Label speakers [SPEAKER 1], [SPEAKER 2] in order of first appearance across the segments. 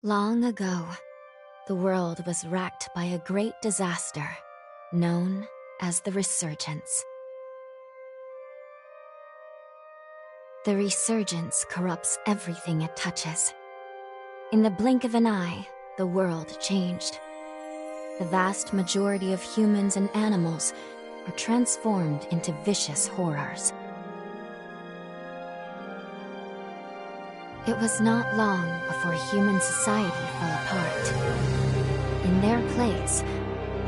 [SPEAKER 1] Long ago, the world was racked by a great disaster, known as the Resurgence. The Resurgence corrupts everything it touches. In the blink of an eye, the world changed. The vast majority of humans and animals are transformed into vicious horrors. It was not long before human society fell apart. In their place,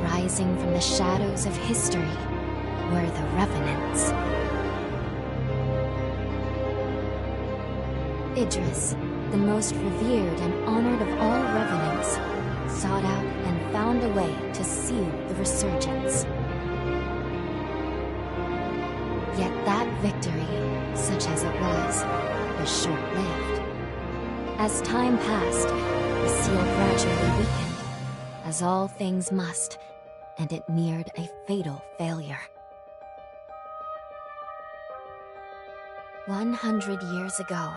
[SPEAKER 1] rising from the shadows of history, were the Revenants. Idris, the most revered and honored of all Revenants, sought out and found a way to seal the Resurgence. Yet that victory, such as it was short-lived. As time passed, the seal gradually weakened, as all things must, and it neared a fatal failure. 100 years ago,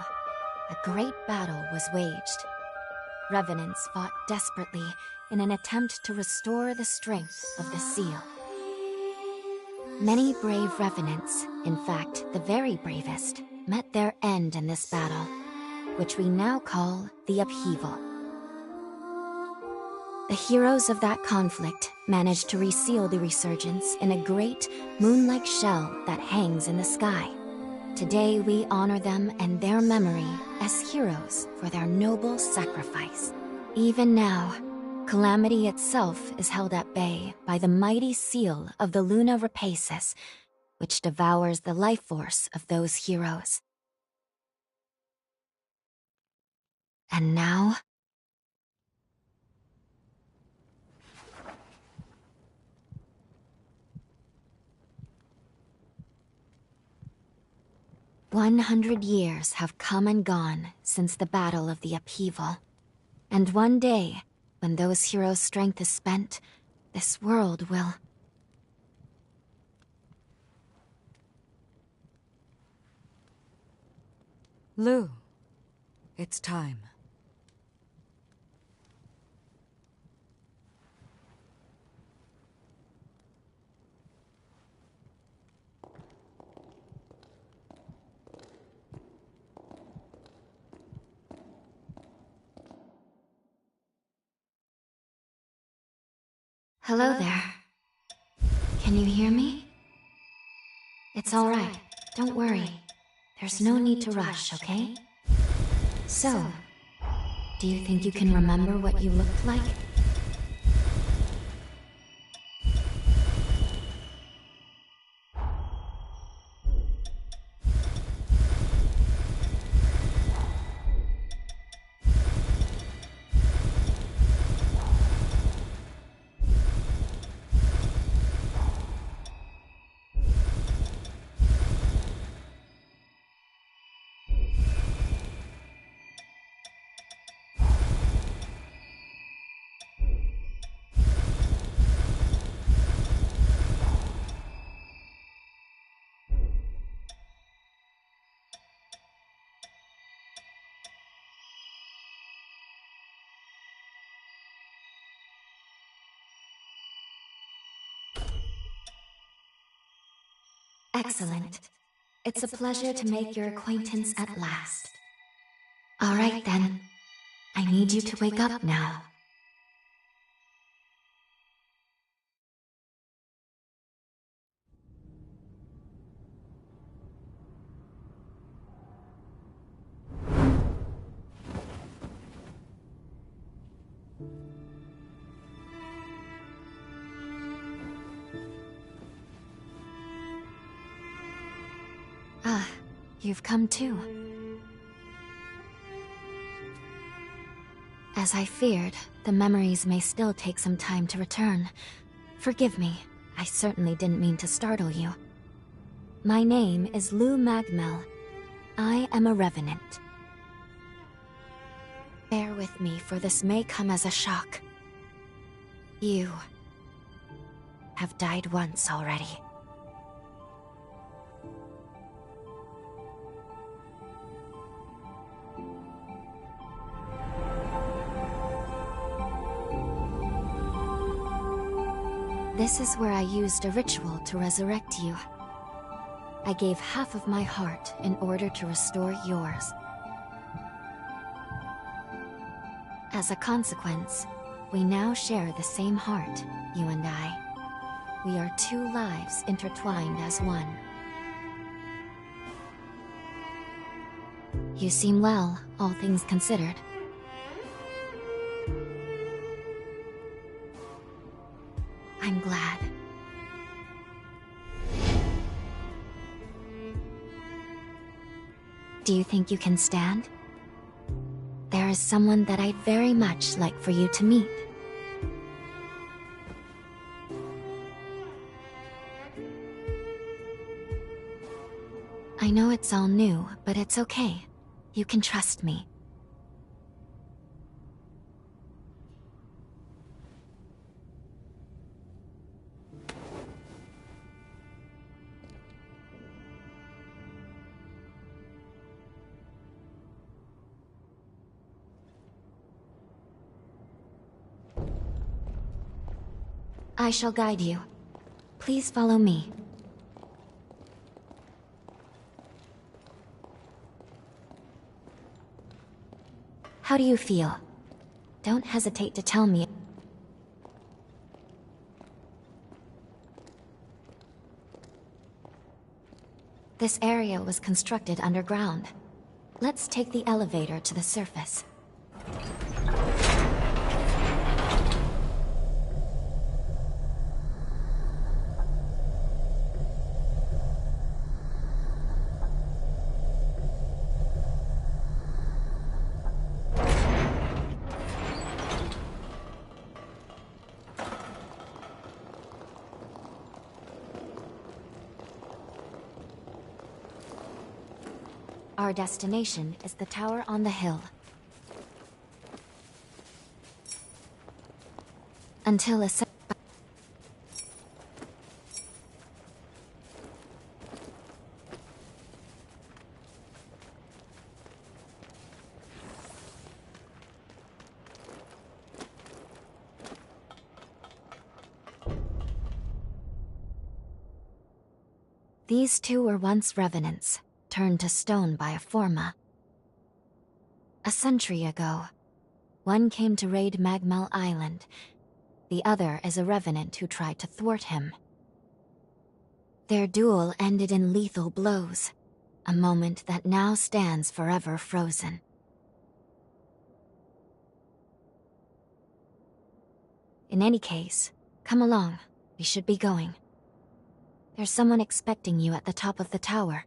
[SPEAKER 1] a great battle was waged. Revenants fought desperately in an attempt to restore the strength of the seal. Many brave Revenants, in fact the very bravest, met their end in this battle, which we now call the Upheaval. The heroes of that conflict managed to reseal the Resurgence in a great, moon-like shell that hangs in the sky. Today we honor them and their memory as heroes for their noble sacrifice. Even now, Calamity itself is held at bay by the mighty seal of the Luna Rapaces, which devours the life force of those heroes. And now... "100 years have come and gone since the Battle of the Upheaval. And one day, when those heroes' strength is spent, this world will..."
[SPEAKER 2] Lou, it's time.
[SPEAKER 1] Hello there. Can you hear me? It's all right. Don't worry. There's no need to rush, okay? So, do you think you can remember what you looked like? Excellent. It's a pleasure to make your acquaintance at last. All right then. I need you to wake up now. Ah, you've come too. As I feared, the memories may still take some time to return. Forgive me, I certainly didn't mean to startle you. My name is Lou Magmel. I am a Revenant. Bear with me, for this may come as a shock. You have died once already. This is where I used a ritual to resurrect you. I gave half of my heart in order to restore yours. As a consequence, we now share the same heart, you and I. We are two lives intertwined as one. You seem well, all things considered. I'm glad. Do you think you can stand? There is someone that I'd very much like for you to meet. I know it's all new, but it's okay. You can trust me. I shall guide you. Please follow me. How do you feel? Don't hesitate to tell me. This area was constructed underground. Let's take the elevator to the surface. Our destination is the tower on the hill. Until a These two were once revenants, turned to stone by a Forma. A century ago, one came to raid Magmel Island. The other is a revenant who tried to thwart him. Their duel ended in lethal blows, a moment that now stands forever frozen. In any case, come along. We should be going. There's someone expecting you at the top of the tower.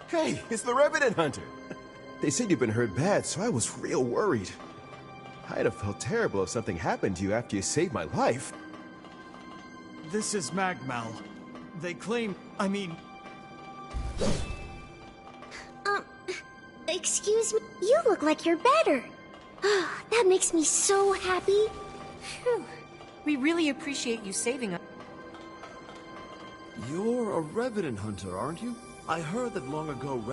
[SPEAKER 3] Hey, it's the Revenant Hunter. They said you've been hurt bad, so I was real worried. I'd have felt terrible if something happened to you after you saved my life.
[SPEAKER 4] This is Magmal. They claim...
[SPEAKER 5] Excuse me? You look like you're better. Oh, that makes me so happy.
[SPEAKER 6] Phew. We really appreciate you saving us.
[SPEAKER 7] You're a Revenant Hunter, aren't you? I heard that long ago...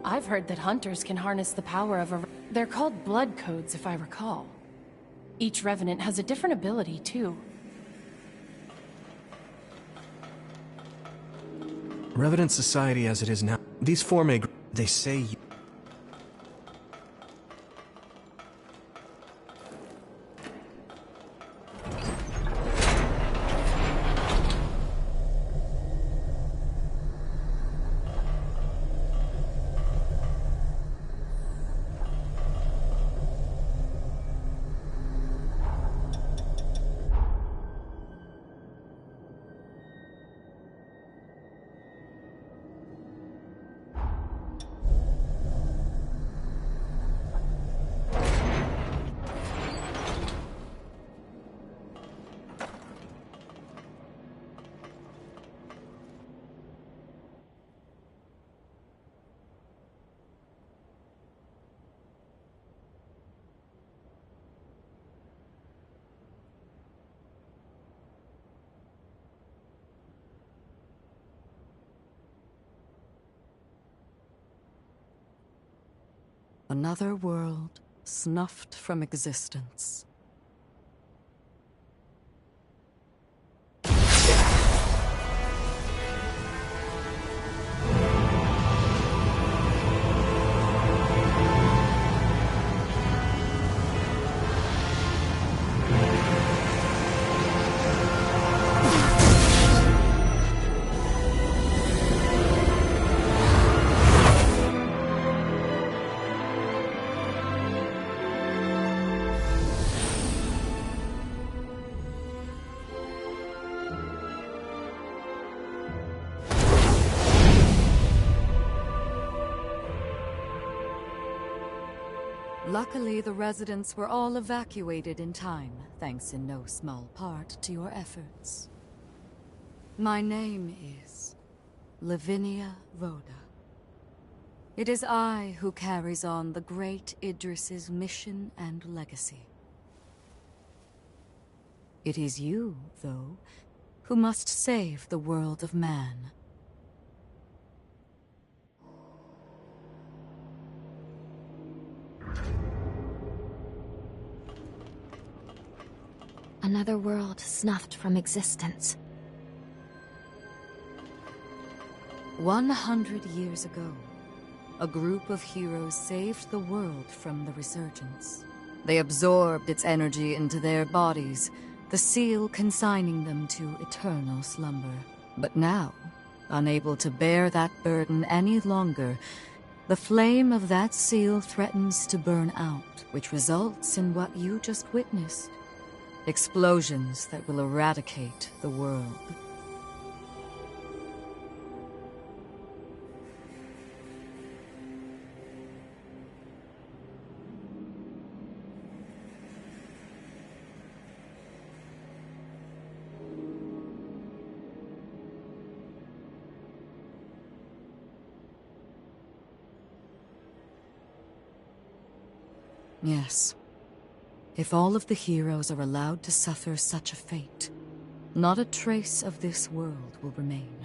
[SPEAKER 6] I've heard that hunters can harness the power of a... They're called blood codes, if I recall. Each Revenant has a different ability, too.
[SPEAKER 8] Revenant society as it is now. These form they say...
[SPEAKER 2] Another world snuffed from existence. Luckily, the residents were all evacuated in time, thanks in no small part to your efforts. My name is Lavinia Rhoda. It is I who carries on the great Idris's mission and legacy. It is you, though, who must save the world of man.
[SPEAKER 1] Another world snuffed from existence.
[SPEAKER 2] 100 years ago, a group of heroes saved the world from the resurgence. They absorbed its energy into their bodies, the seal consigning them to eternal slumber. But now, unable to bear that burden any longer, the flame of that seal threatens to burn out, which results in what you just witnessed. Explosions that will eradicate the world. Yes. If all of the heroes are allowed to suffer such a fate, not a trace of this world will remain.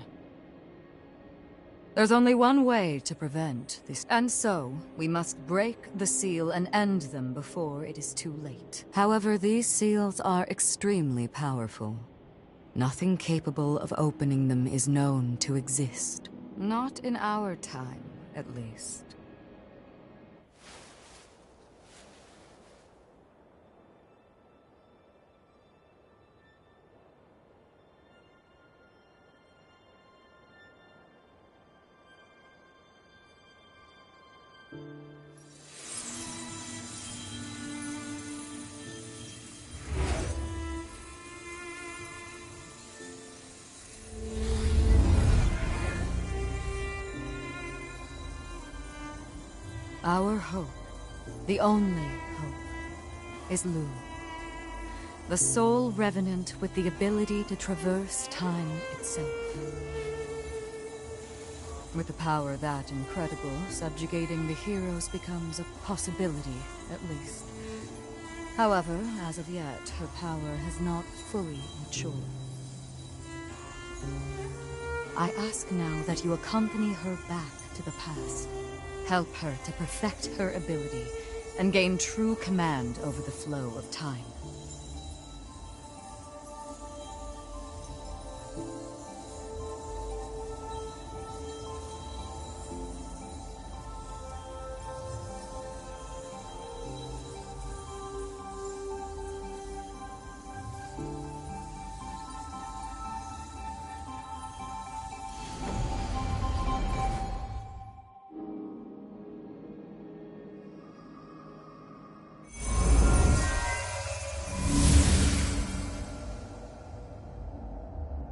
[SPEAKER 2] There's only one way to prevent this, and so we must break the seal and end them before it is too late. However, these seals are extremely powerful. Nothing capable of opening them is known to exist. Not in our time, at least. Our hope, the only hope, is Lu, the sole revenant with the ability to traverse time itself. With a power that incredible, subjugating the heroes becomes a possibility, at least. However, as of yet, her power has not fully matured. I ask now that you accompany her back to the past. Help her to perfect her ability and gain true command over the flow of time.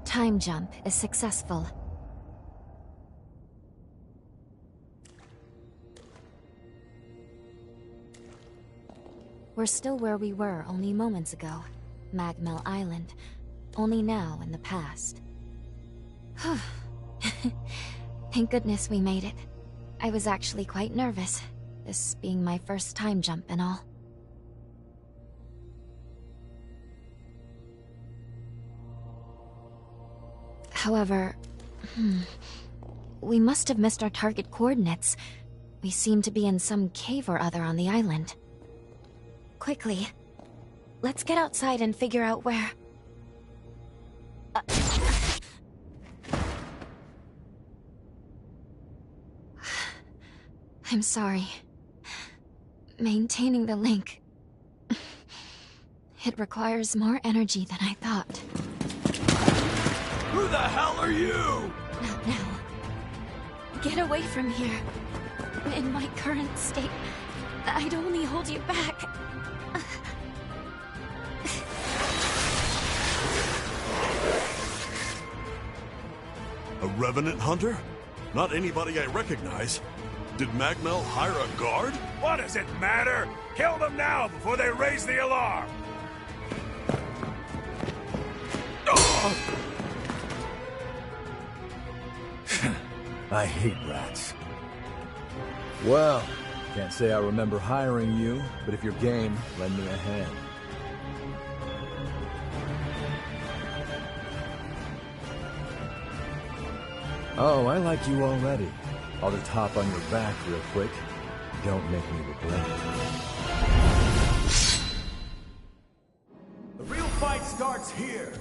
[SPEAKER 1] Time jump is successful. We're still where we were only moments ago. Magmel Island. Only now in the past. Thank goodness we made it. I was actually quite nervous, this being my first time jump and all. However, we must have missed our target coordinates. We seem to be in some cave or other on the island. Quickly, let's get outside and figure out where... I'm sorry. Maintaining the link... It requires more energy than I thought.
[SPEAKER 7] Who the hell are you?
[SPEAKER 1] Not now. Get away from here. In my current state, I'd only hold you back.
[SPEAKER 7] A Revenant hunter? Not anybody I recognize. Did Magmel hire a guard?
[SPEAKER 9] What does it matter? Kill them now before they raise the alarm!
[SPEAKER 10] I hate rats. Well, can't say I remember hiring you, but if you're game, lend me a hand. Oh, I like you already. I'll just hop on your back real quick. Don't make me regret it.
[SPEAKER 9] The real fight starts here!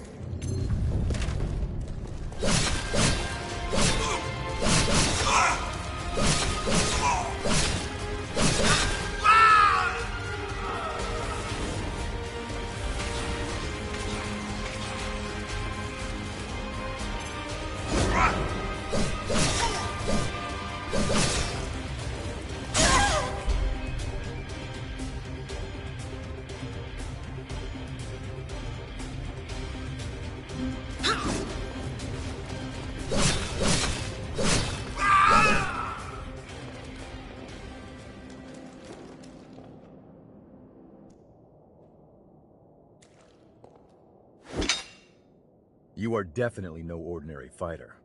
[SPEAKER 10] You are definitely no ordinary fighter.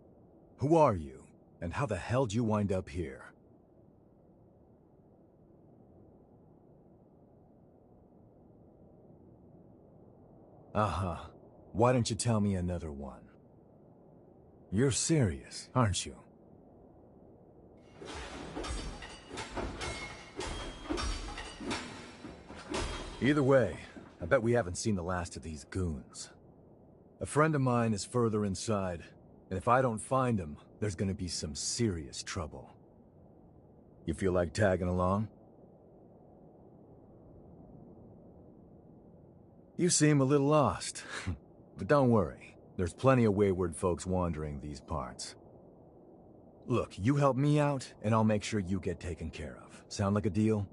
[SPEAKER 10] Who are you, and how the hell'd you wind up here? Uh-huh. Why don't you tell me another one? You're serious, aren't you? Either way, I bet we haven't seen the last of these goons. A friend of mine is further inside, and if I don't find him, there's gonna be some serious trouble. You feel like tagging along? You seem a little lost, but don't worry. There's plenty of wayward folks wandering these parts. Look, you help me out, and I'll make sure you get taken care of. Sound like a deal?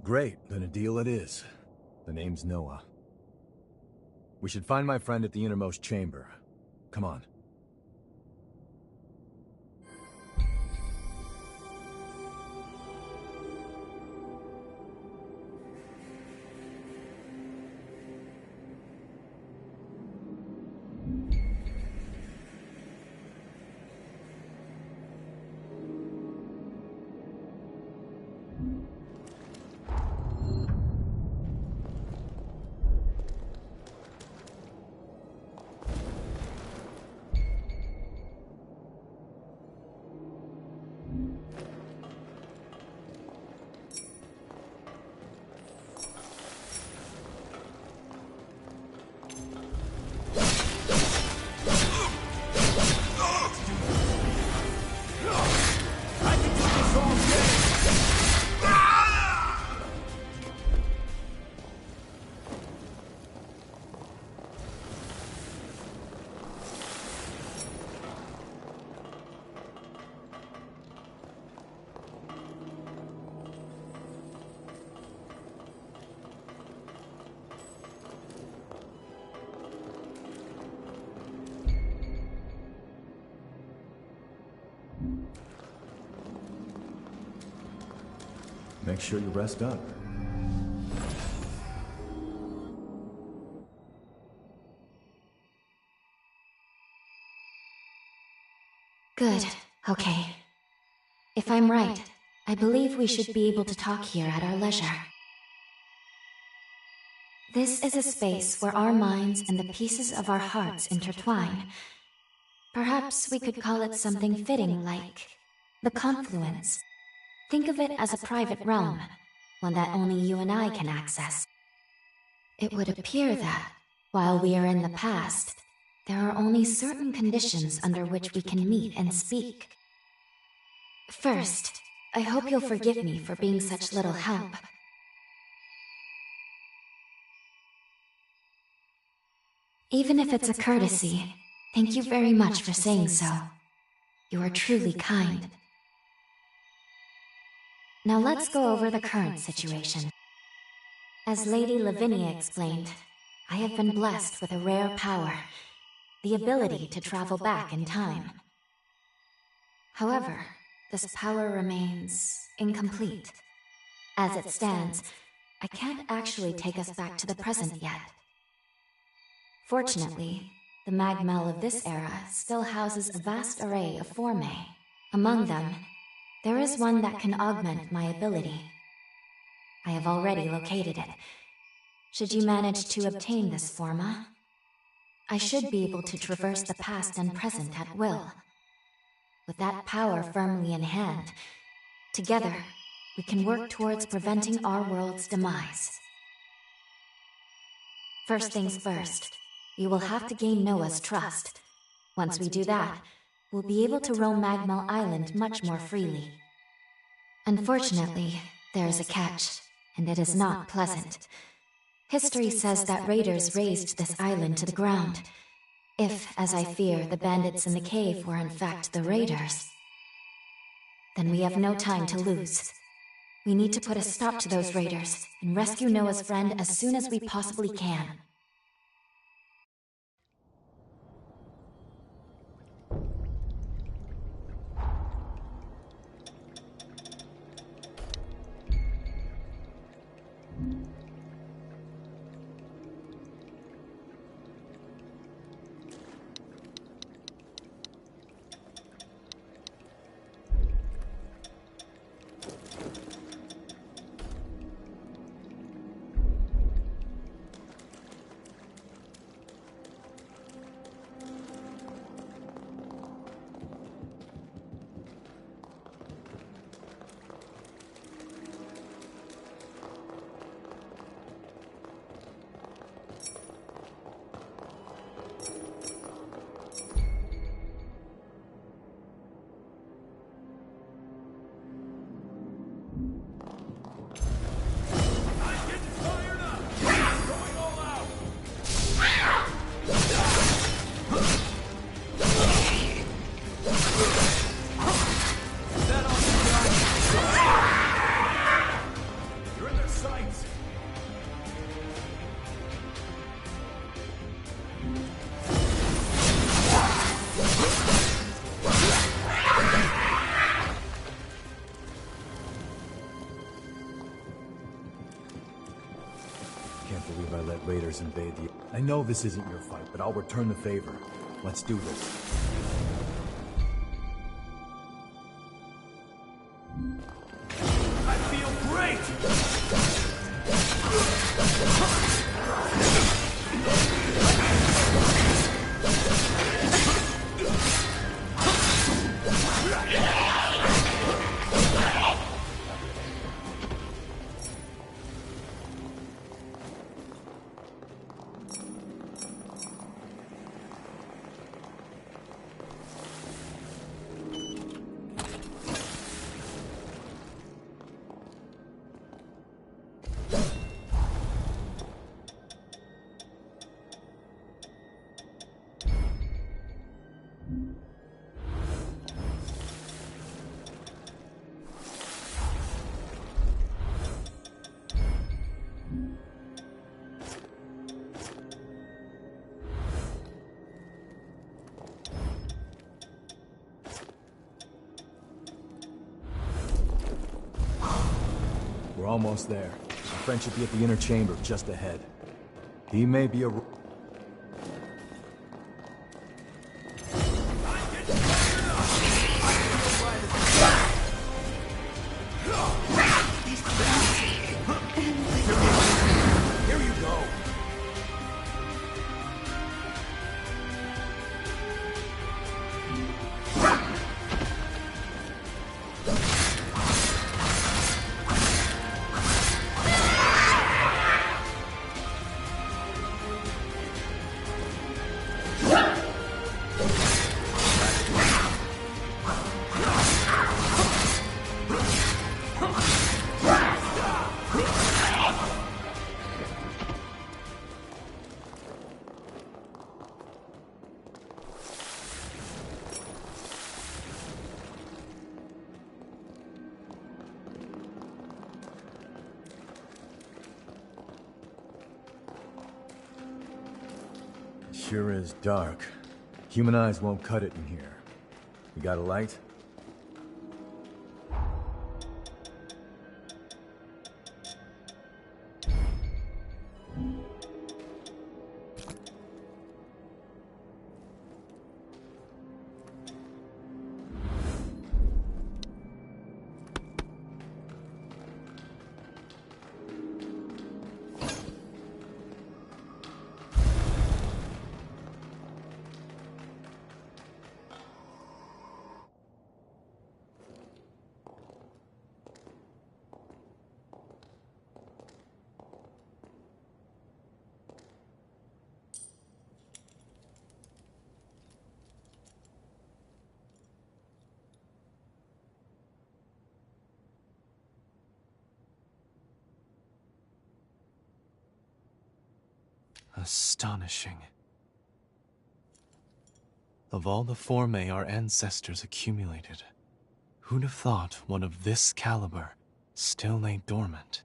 [SPEAKER 10] Great, then a deal it is. The name's Noah. We should find my friend at the innermost chamber. Come on. Make sure you rest up.
[SPEAKER 1] Good. Okay. If I'm right, I believe we should be able to talk here at our leisure. This is a space where our minds and the pieces of our hearts intertwine. Perhaps we could call it something fitting like the Confluence. Think of it as a private realm, one that only you and I can access. It would appear that, while we are in the past, there are only certain conditions under which we can meet and speak. First, I hope you'll forgive me for being such little help. Even if it's a courtesy, thank you very much for saying so. You are truly kind. Now let's go over the current situation. As Lady Lavinia explained, I have been blessed with a rare power, the ability to travel back in time. However, this power remains incomplete. As it stands, I can't actually take us back to the present yet. Fortunately, the Magmel of this era still houses a vast array of formae. Among them, there is one that can augment my ability. I have already located it. Should you manage to obtain this forma, I should be able to traverse the past and present at will. With that power firmly in hand, together, we can work towards preventing our world's demise. First things first, you will have to gain Noah's trust. Once we do that, we'll be able to roam Magmel Island much more freely. Unfortunately, there is a catch, and it is not pleasant. History says that raiders razed this island to the ground. If, as I fear, the bandits in the cave were in fact the raiders, then we have no time to lose. We need to put a stop to those raiders and rescue Noah's friend as soon as we possibly can.
[SPEAKER 10] Raiders invade the... I know this isn't your fight, but I'll return the favor. Let's do this.
[SPEAKER 9] I feel great!
[SPEAKER 10] We're almost there. Our friend should be at the inner chamber just ahead. He may be a... sure is dark. Human eyes won't cut it in here. You got a light?
[SPEAKER 8] Astonishing. Of all the formae our ancestors accumulated, who'd have thought one of this caliber still lay dormant?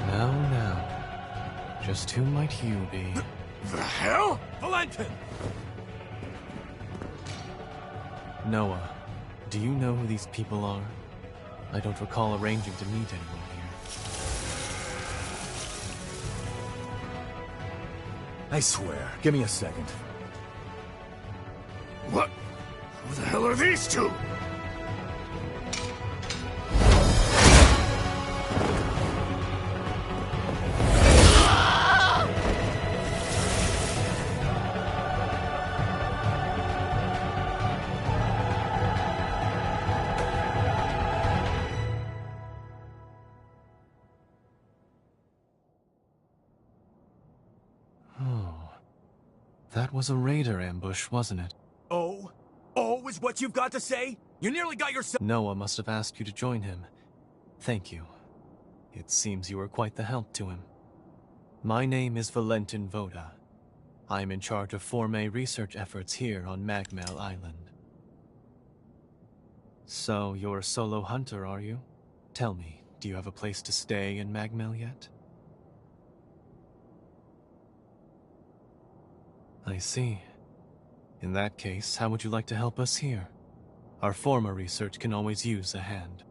[SPEAKER 8] Now. Just who might you be?
[SPEAKER 9] The hell? Valentin!
[SPEAKER 8] Noah, do you know who these people are? I don't recall arranging to meet anyone here.
[SPEAKER 10] I swear. Give me a second.
[SPEAKER 9] What? Who the hell are these two?
[SPEAKER 8] That was a raider ambush, wasn't it?
[SPEAKER 9] Oh? Oh is what you've got to say? You nearly got yourself—
[SPEAKER 8] Noah must have asked you to join him. Thank you. It seems you were quite the help to him. My name is Valentin Voda. I'm in charge of Formae research efforts here on Magmel Island. So, you're a solo hunter, are you? Tell me, do you have a place to stay in Magmel yet? I see. In that case, how would you like to help us here? Our former research can always use a hand.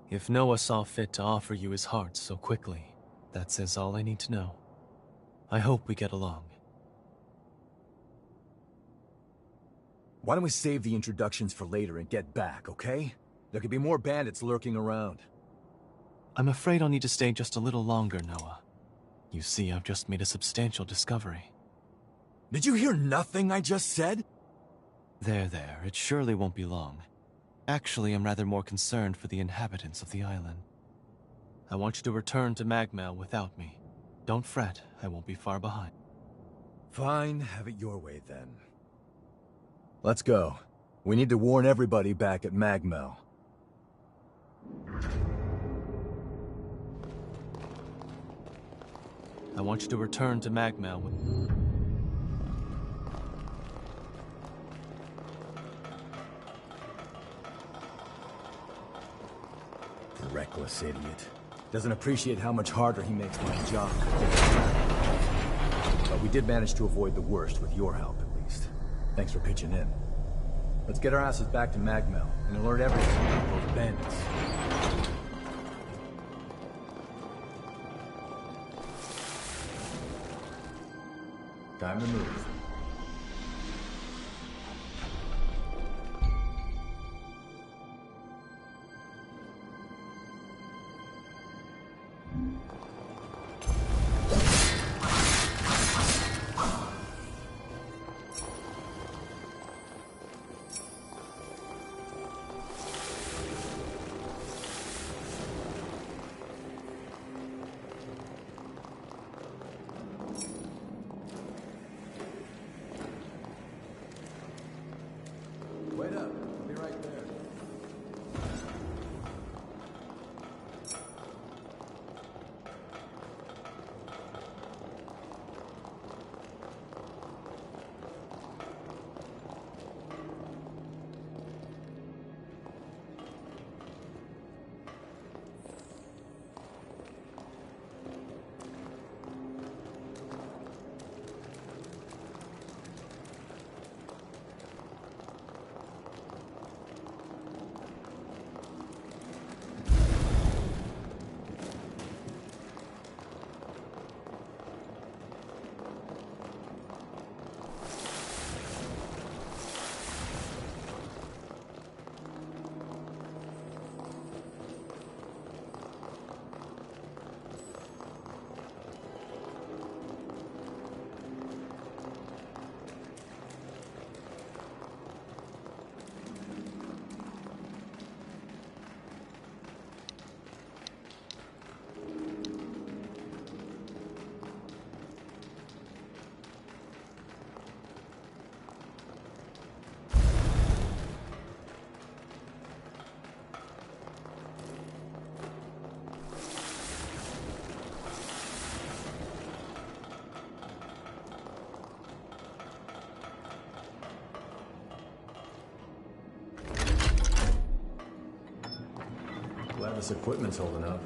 [SPEAKER 8] If Noah saw fit to offer you his heart so quickly, that says all I need to know. I hope we get along.
[SPEAKER 10] Why don't we save the introductions for later and get back, okay? There could be more bandits lurking around.
[SPEAKER 8] I'm afraid I'll need to stay just a little longer, Noah. You see, I've just made a substantial discovery.
[SPEAKER 10] Did you hear nothing I just said?
[SPEAKER 8] There, it surely won't be long. Actually, I'm rather more concerned for the inhabitants of the island. I want you to return to Magmel without me. Don't fret, I won't be far behind.
[SPEAKER 10] Fine, have it your way then. Let's go. We need to warn everybody back at Magmel.
[SPEAKER 8] I want you to return to Magmel with...
[SPEAKER 10] Reckless idiot. Doesn't appreciate how much harder he makes my job. But we did manage to avoid the worst with your help, at least. Thanks for pitching in. Let's get our asses back to Magmel and alert everyone about those bandits. Time to move. this equipment's holding up.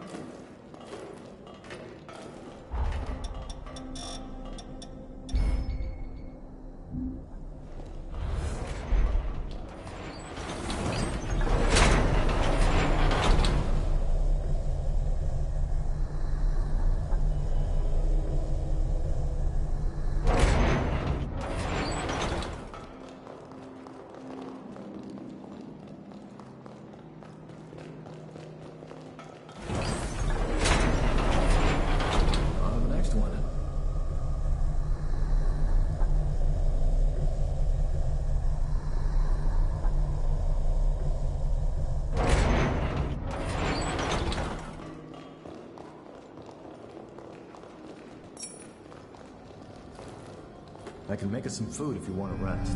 [SPEAKER 10] I can make us some food if you want to rest.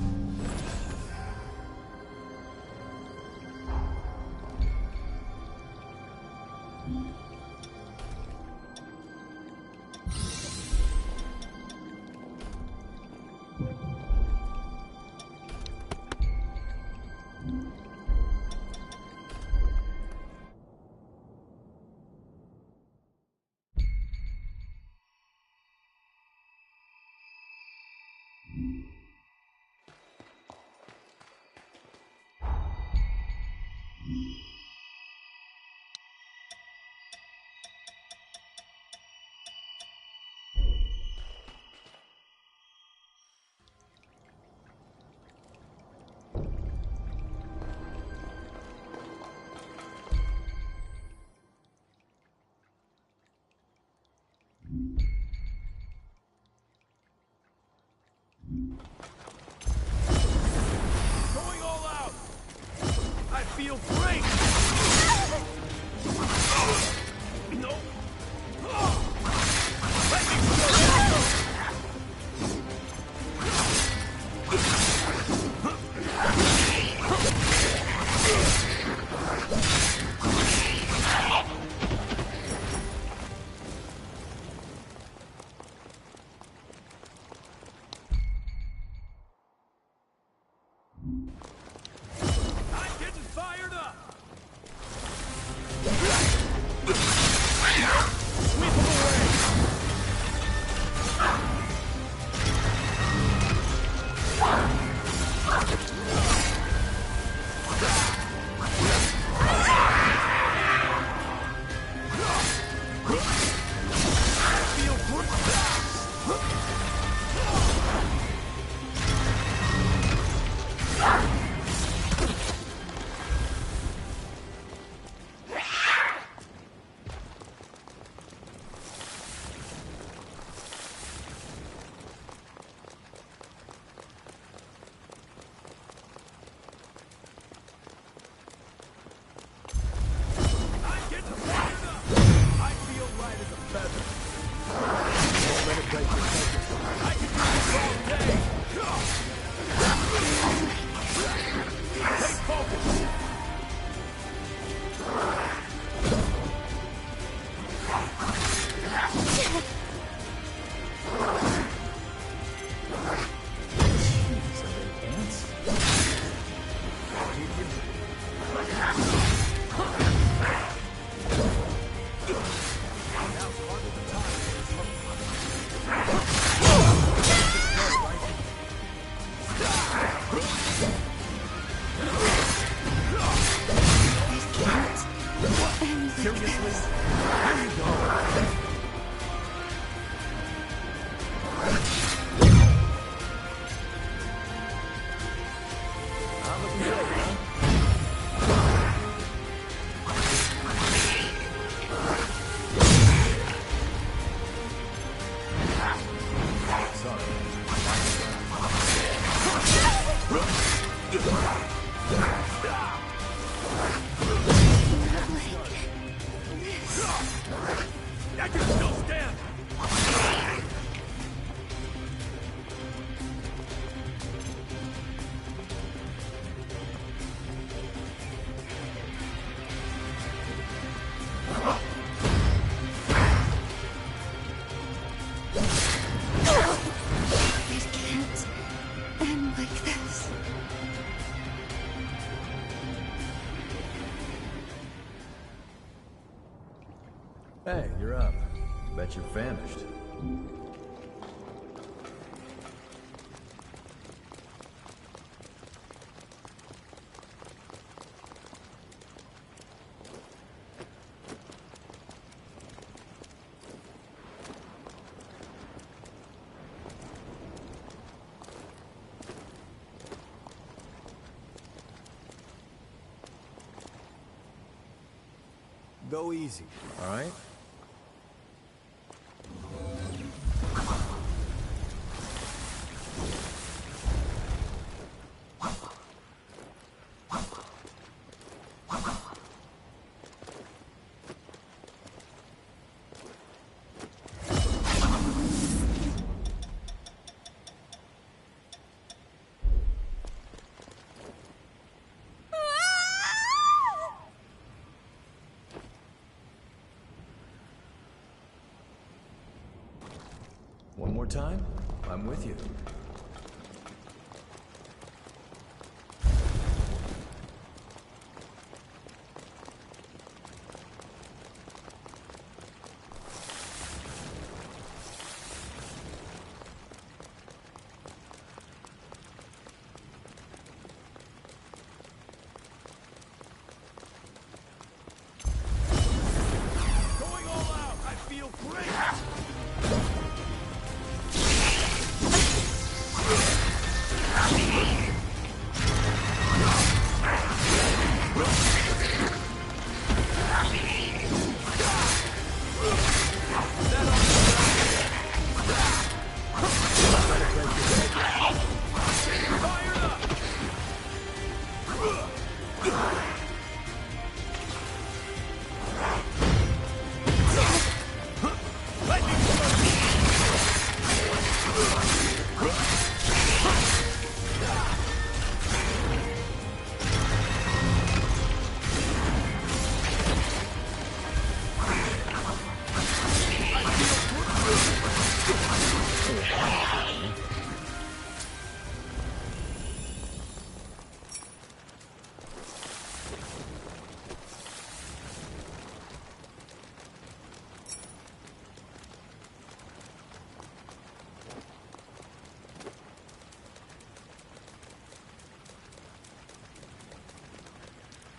[SPEAKER 9] Going all out! I feel great! No! Let me
[SPEAKER 10] Hey, you're up. Bet you're famished. Go easy, all right? One more time, I'm with you.
[SPEAKER 9] Going all out! I feel great!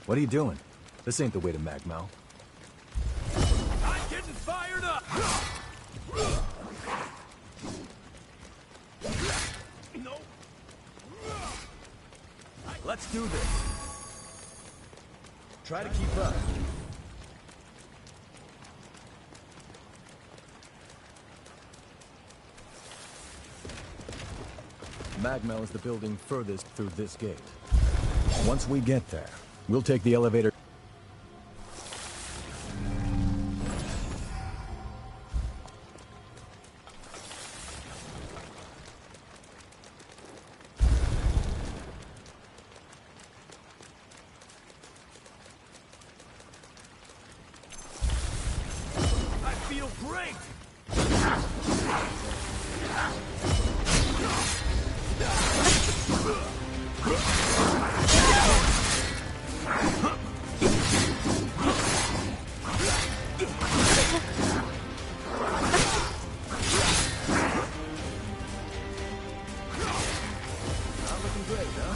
[SPEAKER 10] What are you doing? This ain't the way to Magmal.
[SPEAKER 9] I'm getting fired up! No!
[SPEAKER 10] Let's do this. Try to keep up. Magmal is the building furthest through this gate. Once we get there, we'll take the elevator.
[SPEAKER 9] I feel great!
[SPEAKER 10] Not looking great, huh?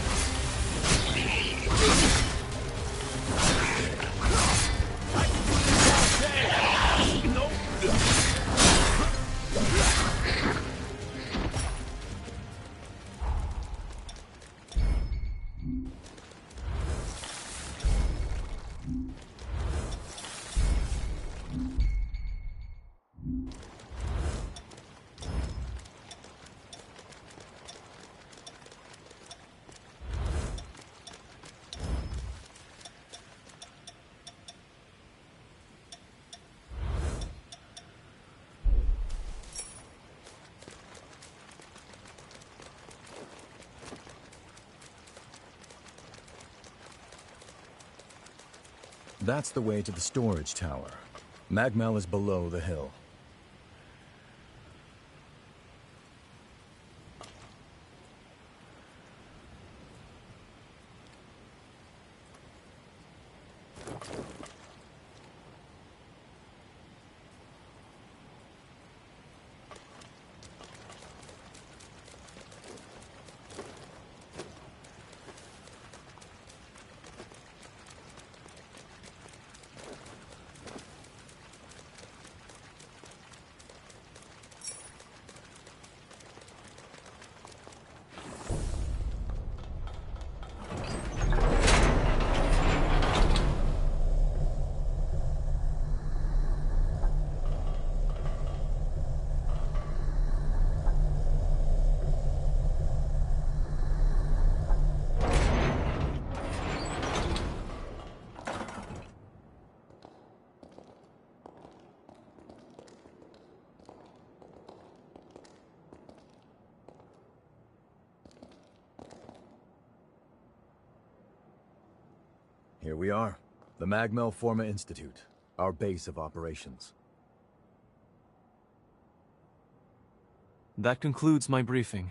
[SPEAKER 10] That's the way to the storage tower. Magmal is below the hill. Here we are. The Magmel Forma Institute, our base of operations.
[SPEAKER 8] That concludes my briefing.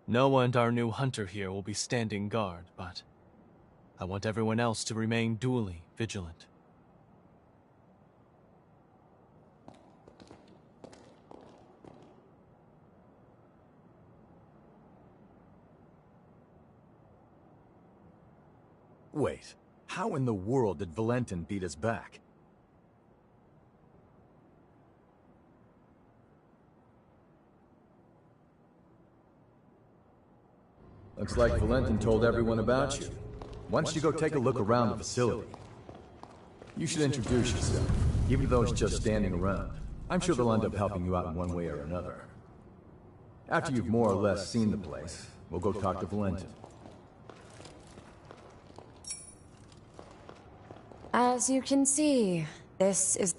[SPEAKER 8] Noah and our new hunter here will be standing guard, but I want everyone else to remain duly vigilant.
[SPEAKER 10] Wait, how in the world did Valentin beat us back? Looks like Valentin told everyone about you. Why don't you go take a look around the facility? You should introduce yourself, even though it's just standing around. I'm sure they'll end up helping you out in one way or another. After you've more or less seen the place, we'll go talk to Valentin.
[SPEAKER 6] As you can see, this is...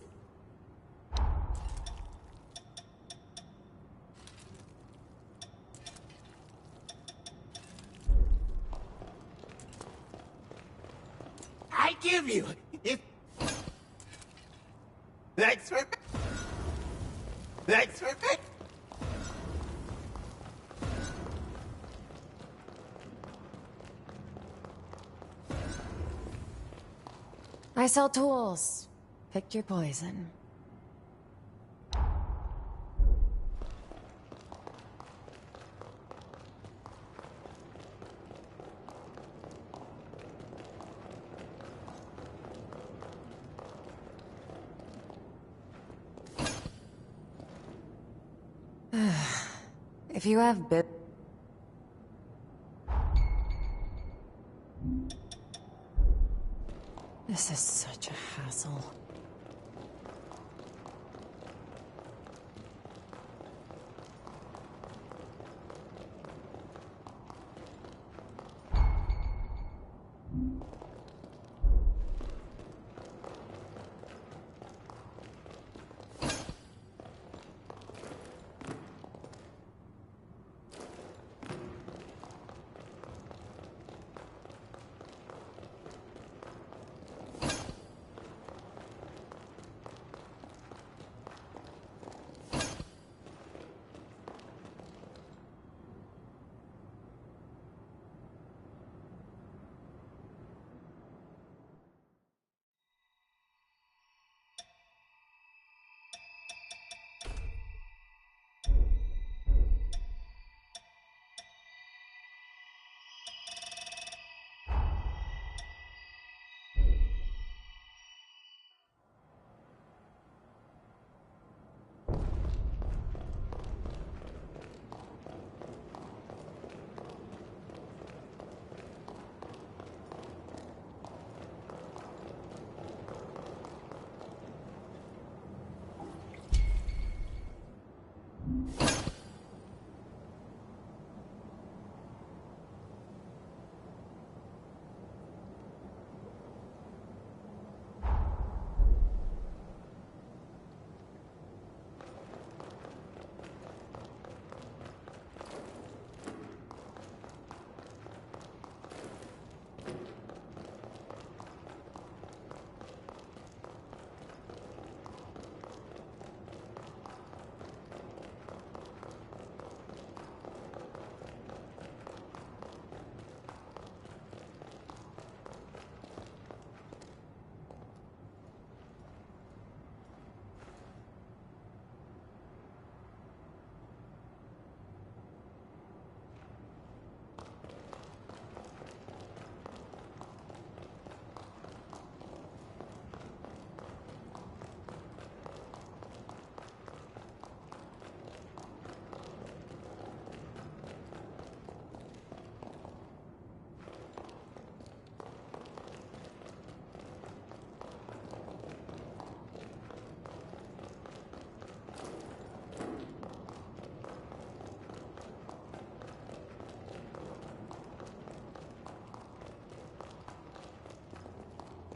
[SPEAKER 11] I give you if... Thanks for... Thanks for...
[SPEAKER 6] I sell tools. Pick your poison. If you have bit... This is such a hassle.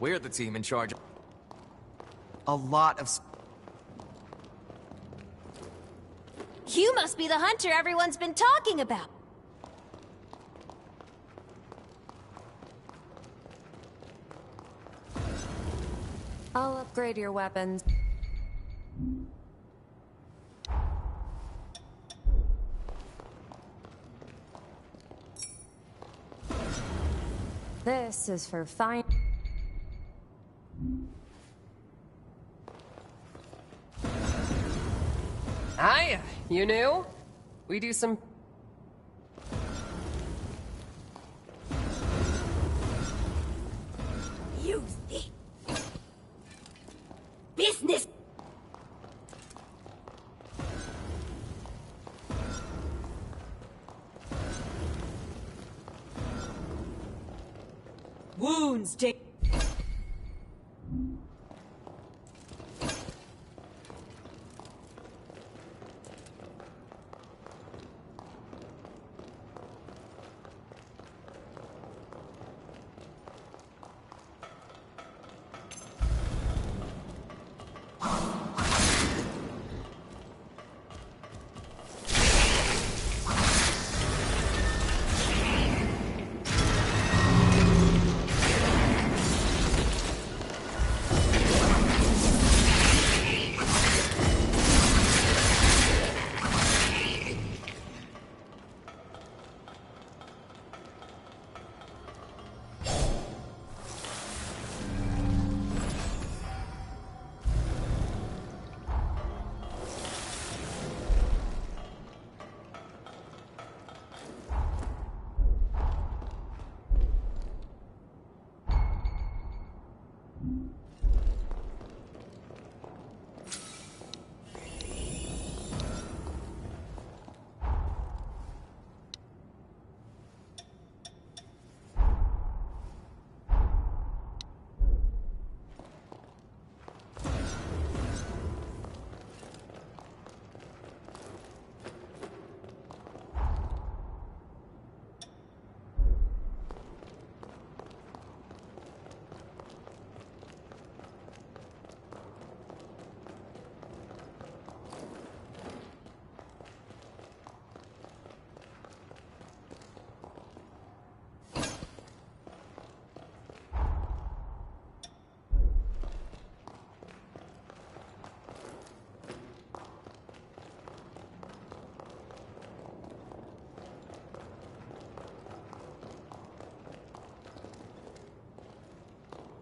[SPEAKER 12] We're the team in charge.
[SPEAKER 11] A lot of...
[SPEAKER 5] You must be the hunter everyone's been talking about.
[SPEAKER 13] upgrade your weapons. This is for fine.
[SPEAKER 14] Hiya, you new? We do some...
[SPEAKER 5] You think... Business!
[SPEAKER 15] Wounds take...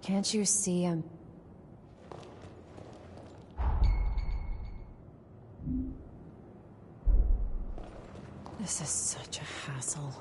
[SPEAKER 13] Can't you see him? This is such a hassle.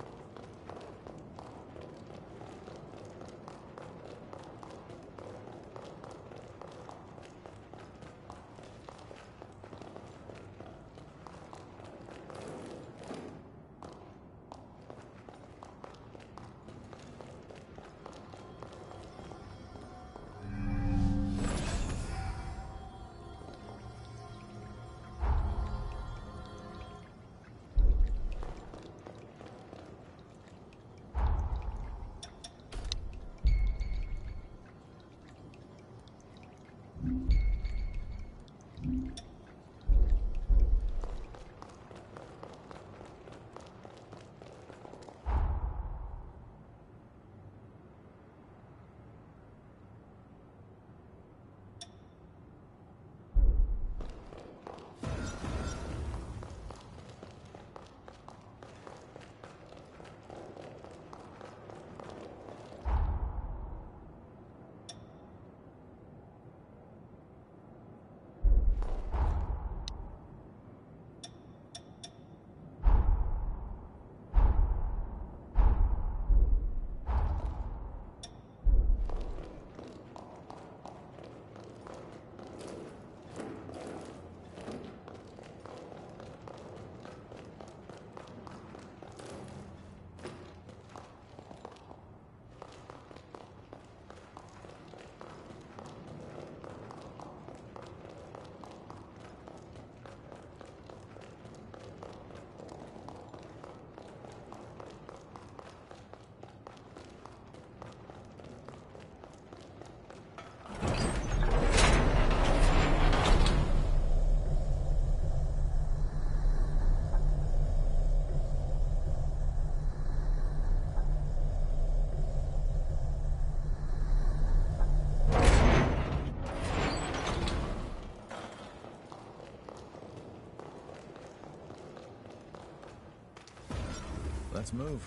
[SPEAKER 10] Let's move.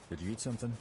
[SPEAKER 10] Did you eat something?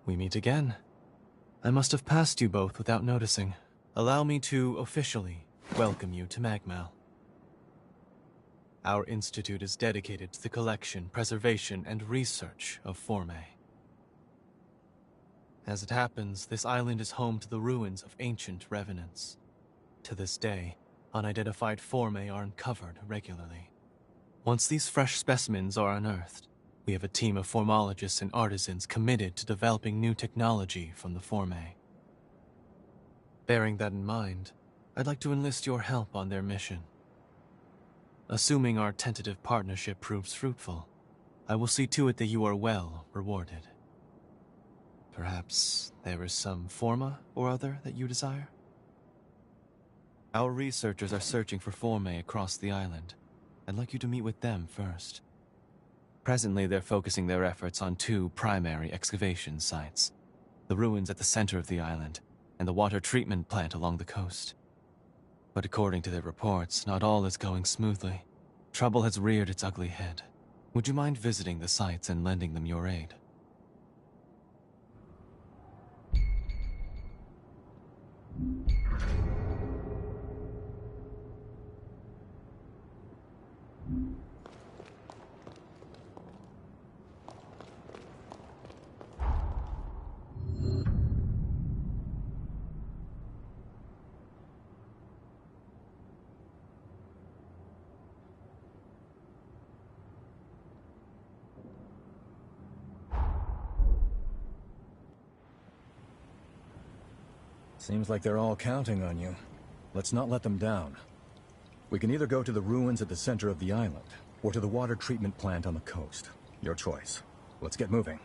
[SPEAKER 8] We meet again. I must have passed you both without noticing. Allow me to officially welcome you to Magmal. Our institute is dedicated to the collection, preservation, and research of Forme. As it happens, this island is home to the ruins of ancient revenants. To this day, unidentified Forme are uncovered regularly. Once these fresh specimens are unearthed, we have a team of formologists and artisans committed to developing new technology from the Forme. Bearing that in mind, I'd like to enlist your help on their mission. Assuming our tentative partnership proves fruitful, I will see to it that you are well rewarded. Perhaps there is some forma or other that you desire? Our researchers are searching for Forme across the island. I'd like you to meet with them first. Presently, they're focusing their efforts on two primary excavation sites: the ruins at the center of the island, and the water treatment plant along the coast. But according to their reports, not all is going smoothly. Trouble has reared its ugly head. Would you mind visiting the sites and lending them your aid?
[SPEAKER 10] Seems like they're all counting on you. Let's not let them down. We can either go to the ruins at the center of the island, or to the water treatment plant on the coast. Your choice. Let's get moving.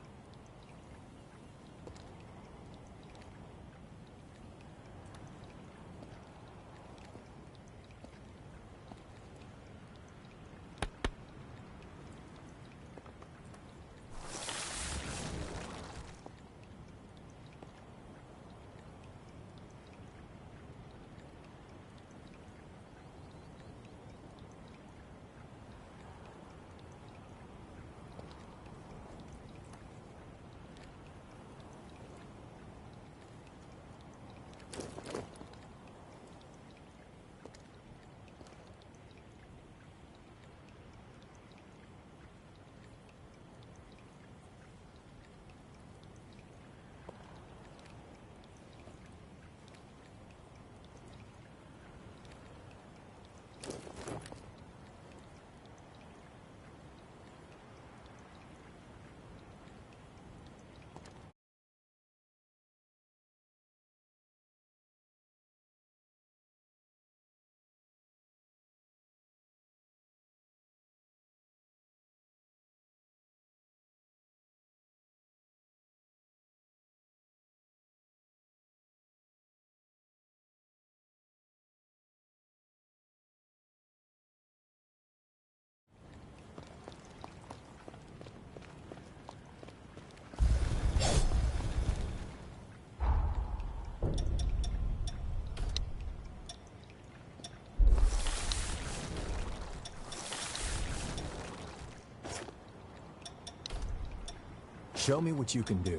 [SPEAKER 10] Show me what you can do.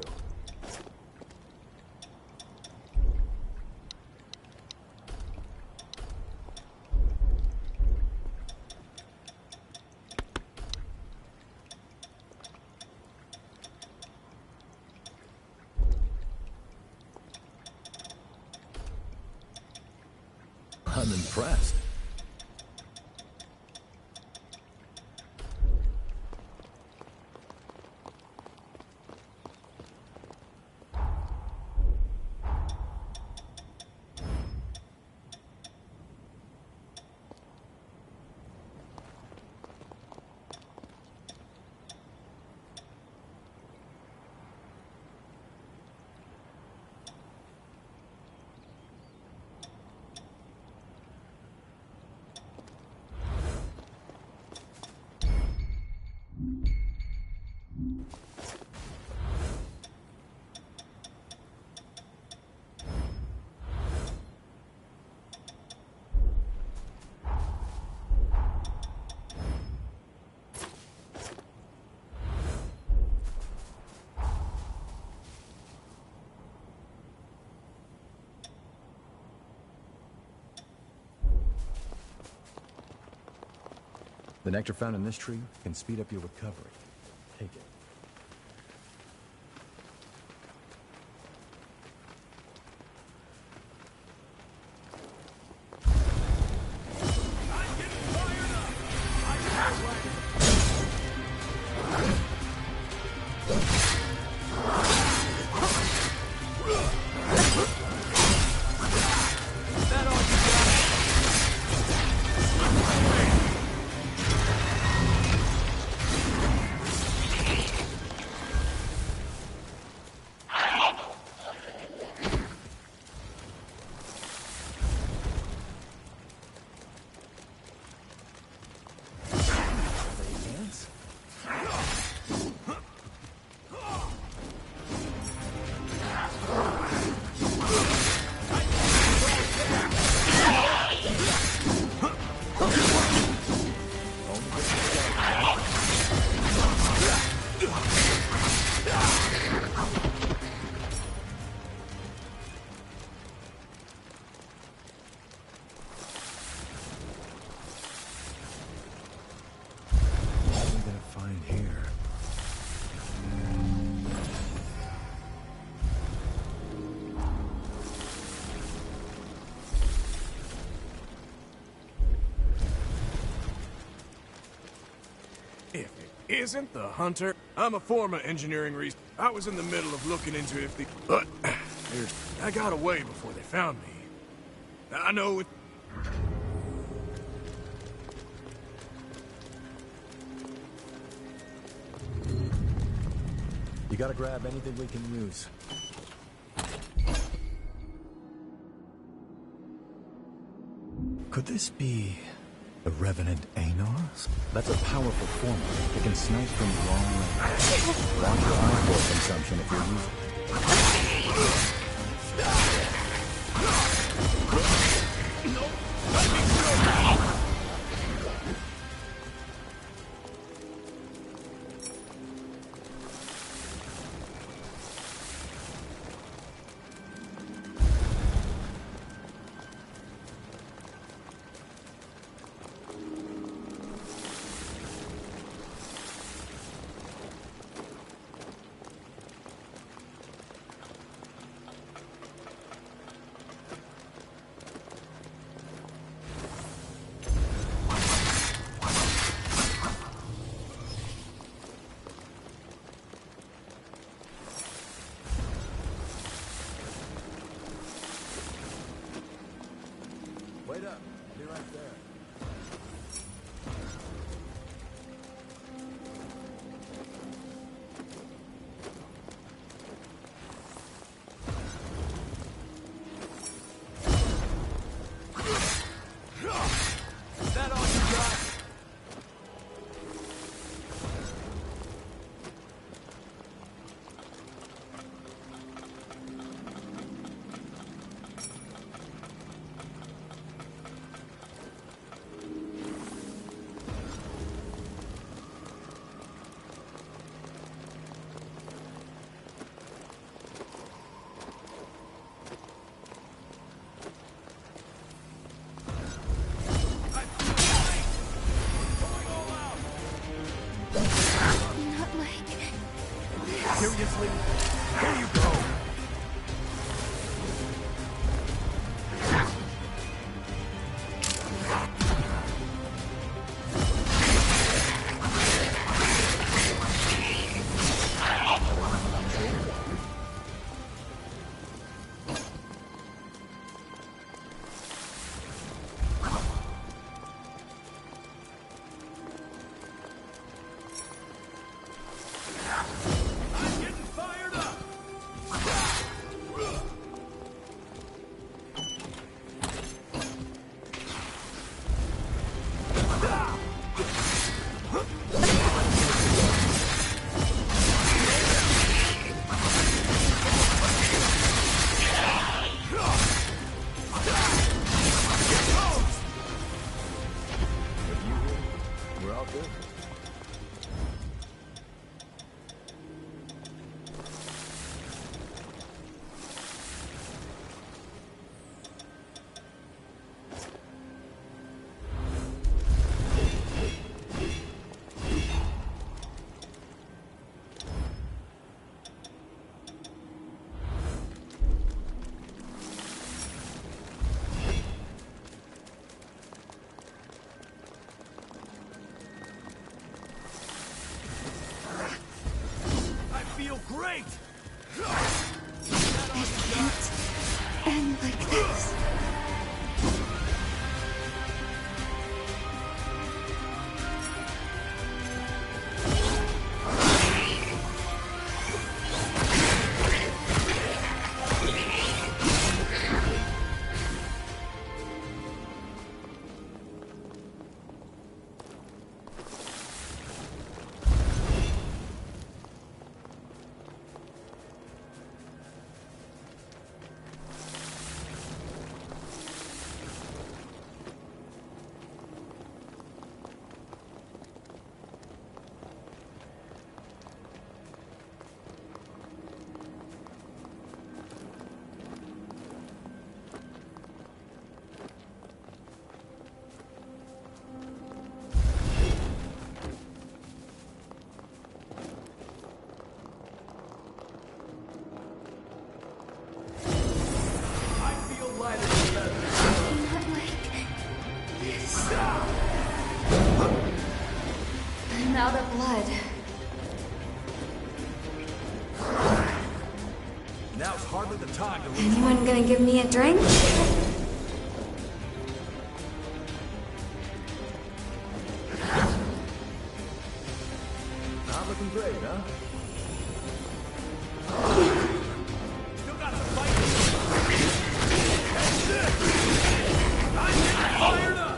[SPEAKER 10] I'm impressed. The nectar found in this tree can speed up your recovery. Take it.
[SPEAKER 9] If it isn't the hunter, I'm a former engineering researcher. I was in the middle of looking into if the... But I got away before they found me. I know it...
[SPEAKER 10] You gotta grab anything we can use. Could this be a Revenant Anar? That's a powerful former. It can snipe from long range. Watch your iron consumption if you're using it. Wait up. I'll be right there.
[SPEAKER 9] Is that all you got?
[SPEAKER 15] out of blood.
[SPEAKER 10] Now's hardly the time to lose.
[SPEAKER 15] Anyone gonna give me a drink?
[SPEAKER 10] Not looking great, huh?
[SPEAKER 9] Still got some fight. That's it! I'm getting fired up!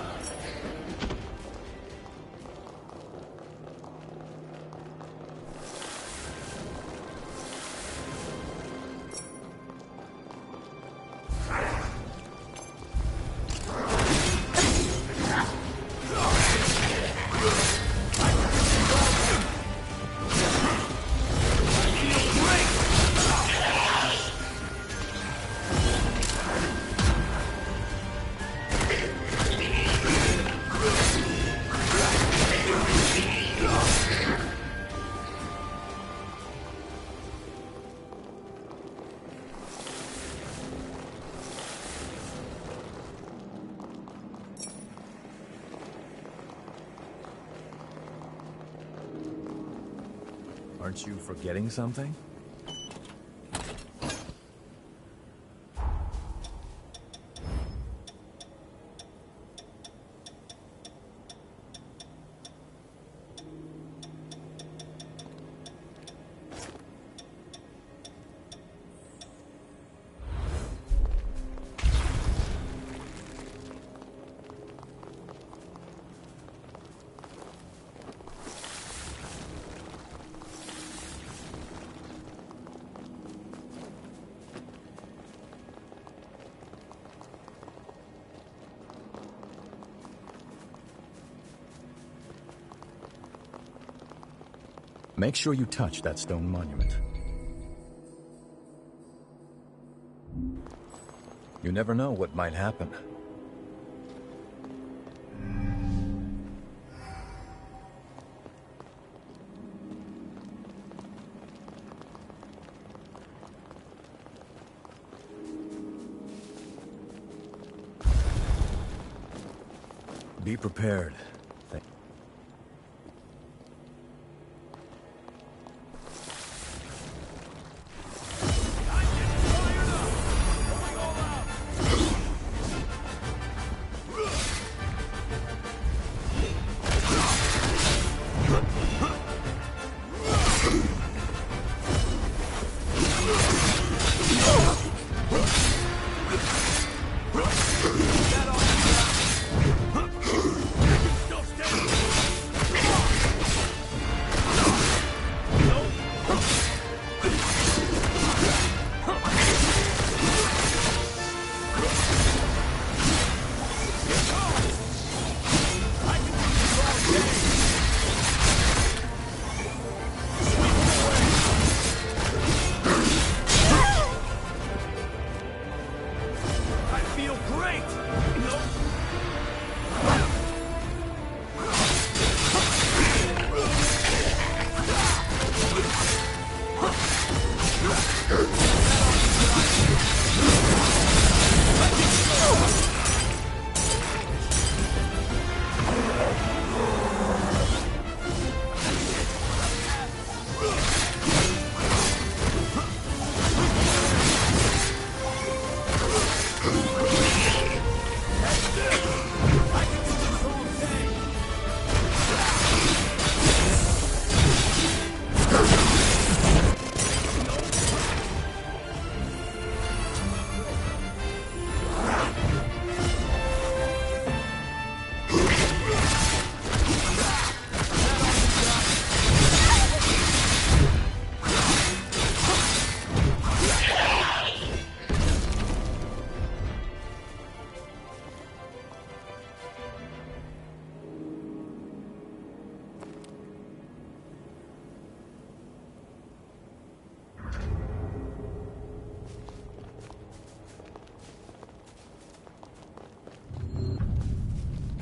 [SPEAKER 10] Aren't you forgetting something? Make sure you touch that stone monument. You never know what might happen. Be prepared.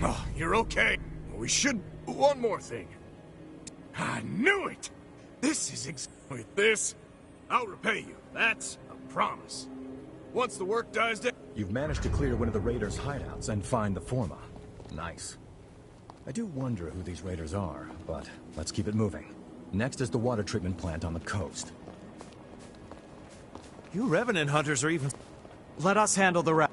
[SPEAKER 9] Oh, you're okay. We should... One more thing. I knew it! This is exactly this. I'll repay you. That's a promise. Once the work dies down...
[SPEAKER 10] You've managed to clear one of the raiders' hideouts and find the Forma. Nice. I do wonder who these raiders are, but Let's keep it moving. Next is the water treatment plant on the coast.
[SPEAKER 4] You Revenant hunters are even... Let us handle the rest.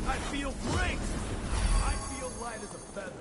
[SPEAKER 9] I feel great! I feel light as a feather.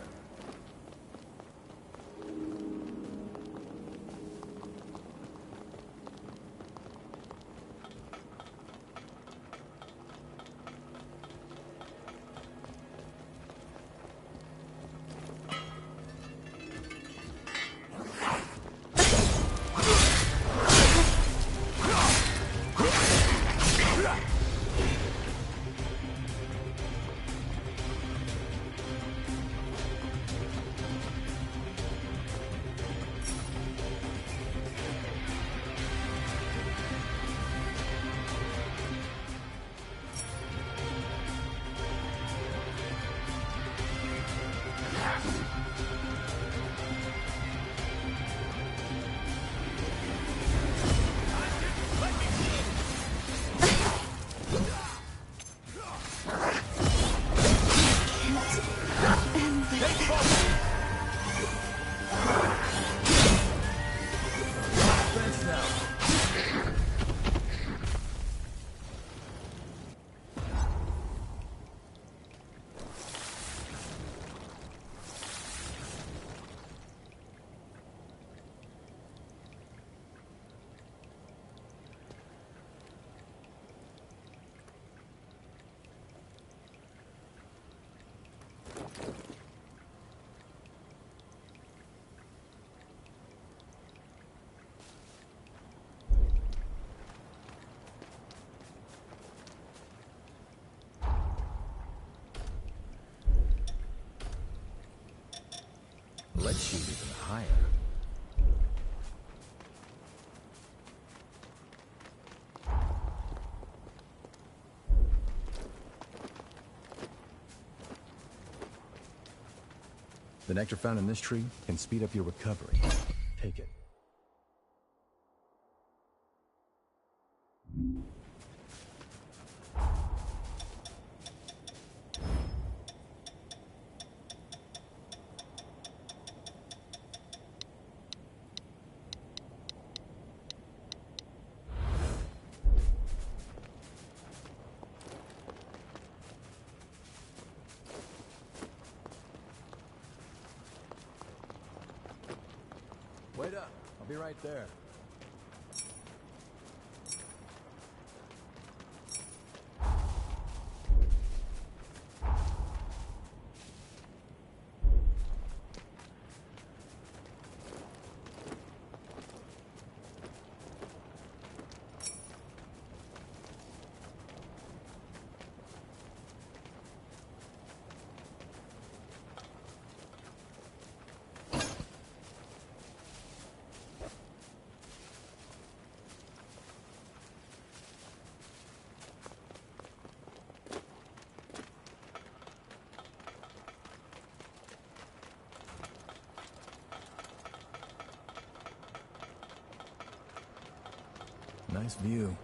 [SPEAKER 10] Let's shoot even higher. The nectar found in this tree can speed up your recovery. Take it. Wait up. I'll be right there. Nice view.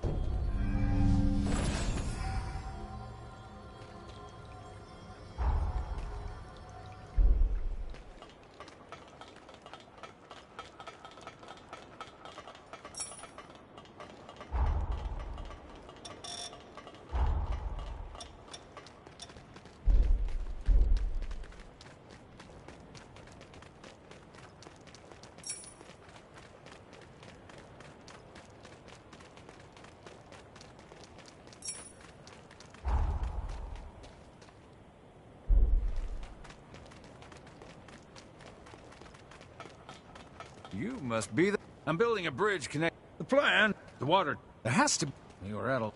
[SPEAKER 15] You must be the... I'm building a bridge connect... The plan? The water... There has to be... Or it'll...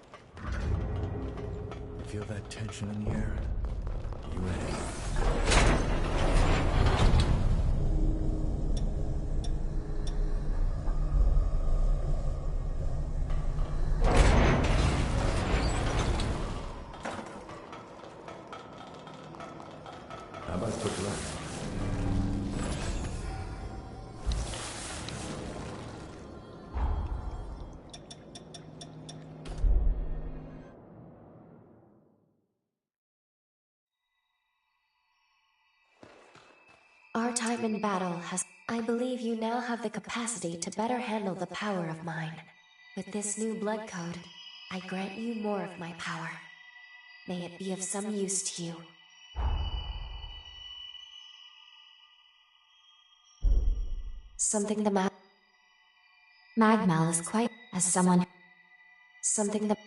[SPEAKER 10] Feel that tension in the air? You ready?
[SPEAKER 1] Our time in battle has... I believe you now have the capacity to better handle the power of mine. With this new blood code, I grant you more of my power. May it be of some use to you. Something the Magmal is quite... as someone... Something the...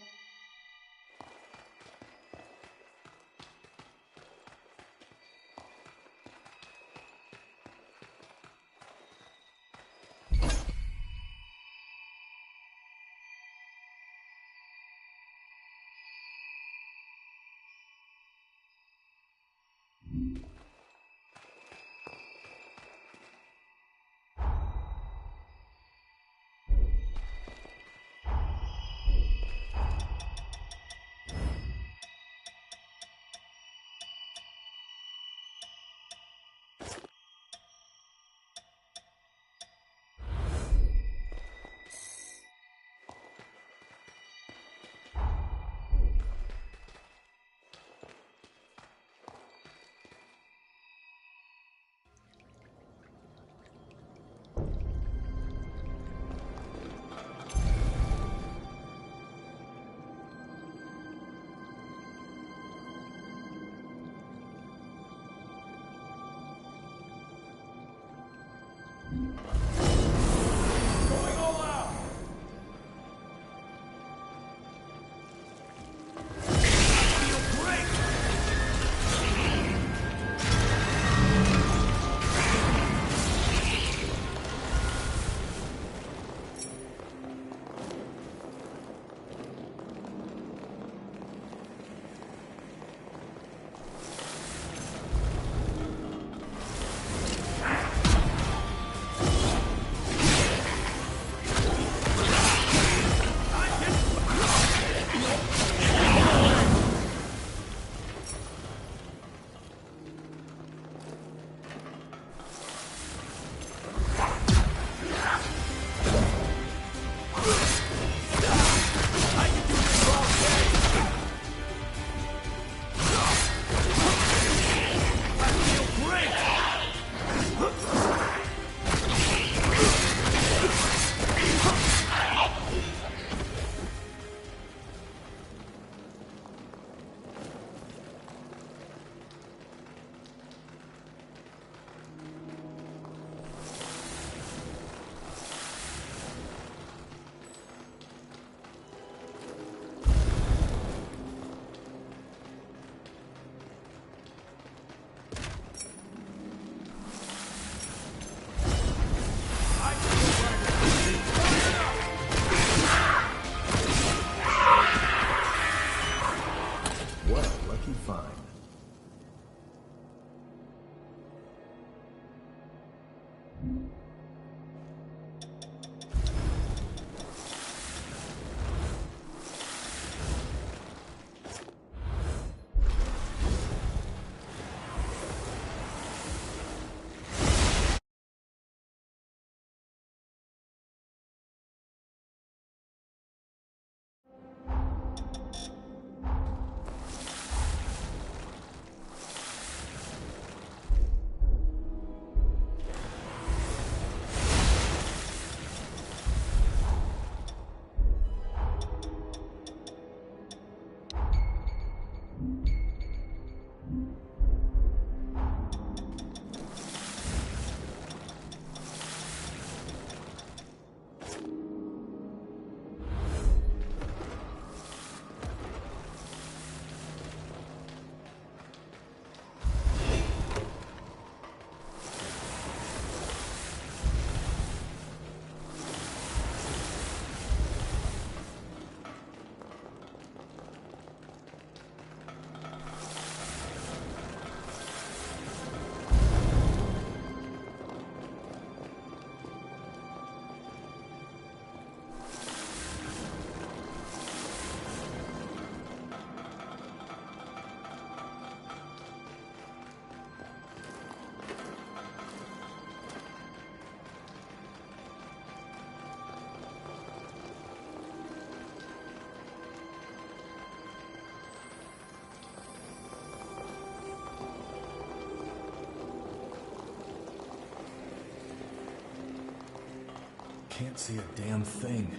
[SPEAKER 10] can't see a damn thing.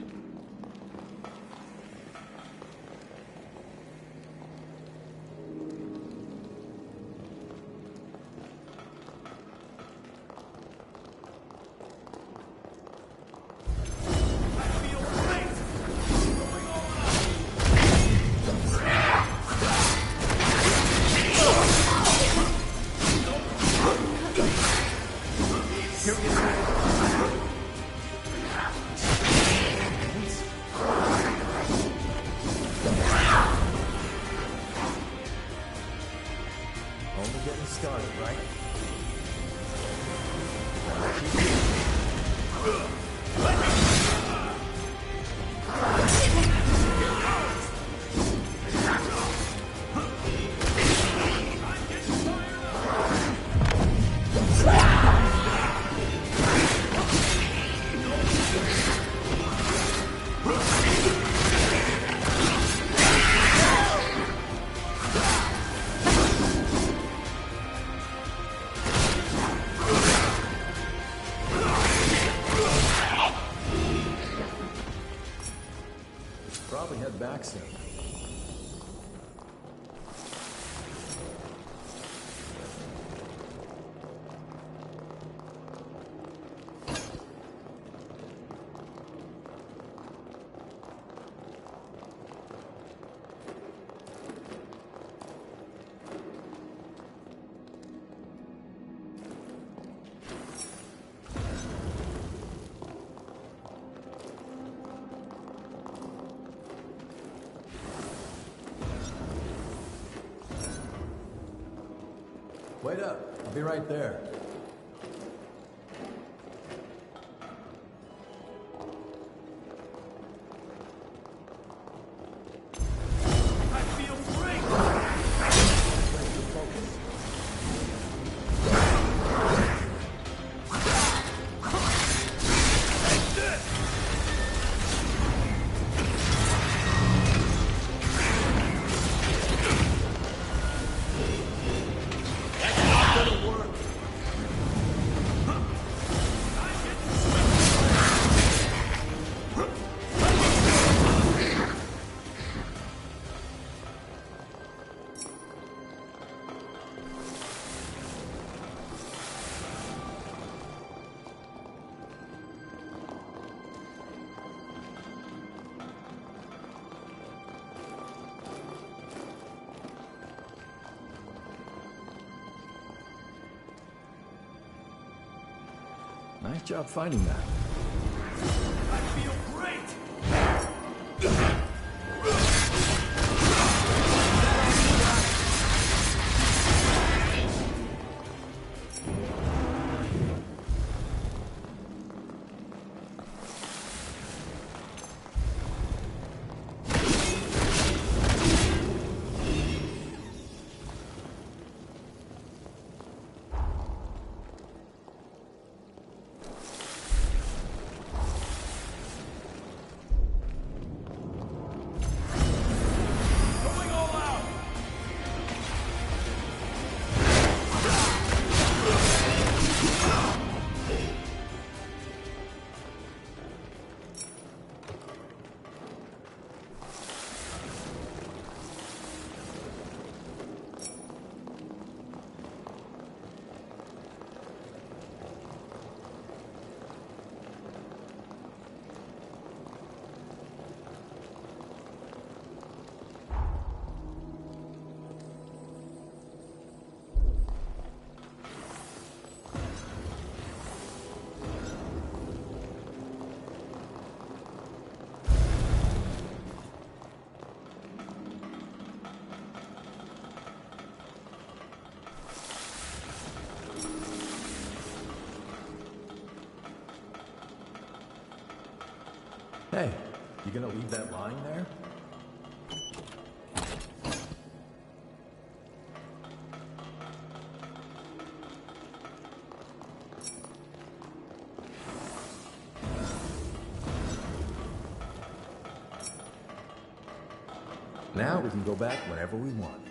[SPEAKER 3] Only getting started, right?
[SPEAKER 10] Probably head back soon. Wait up. I'll be right there.
[SPEAKER 9] I feel great!
[SPEAKER 10] Nice job finding that.
[SPEAKER 9] I feel great!
[SPEAKER 10] Hey, you gonna leave that lying there? Now we can go back whenever we want.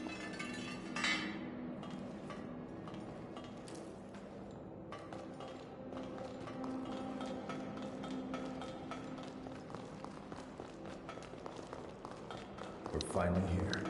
[SPEAKER 10] We're finally here.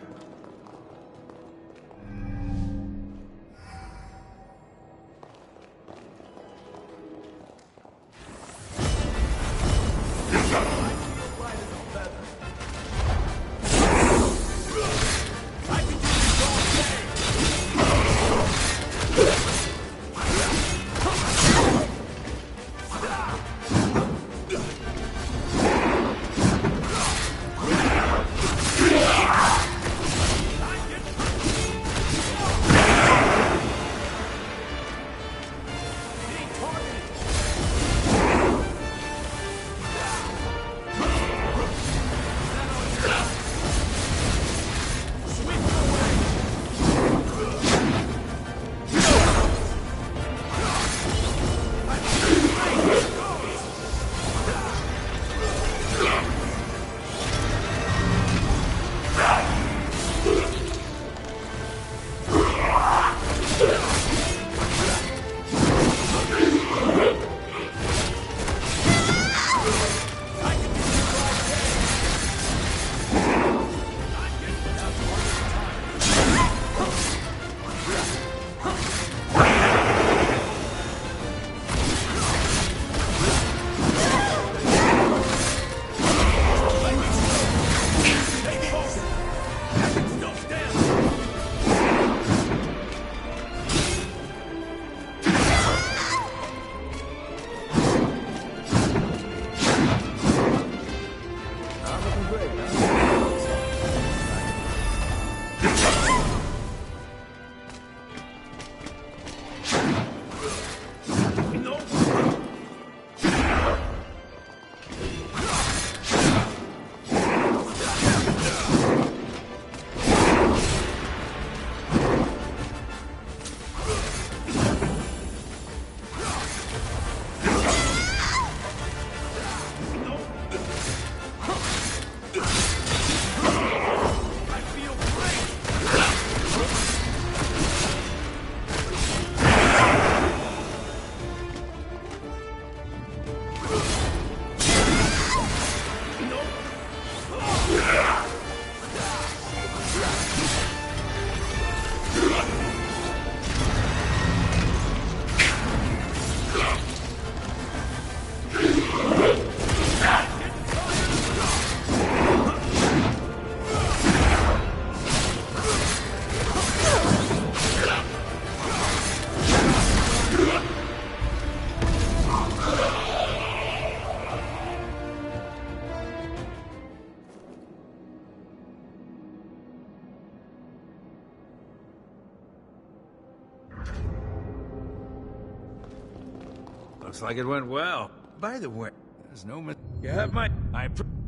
[SPEAKER 15] Looks like it went well. By the way, there's no you have my...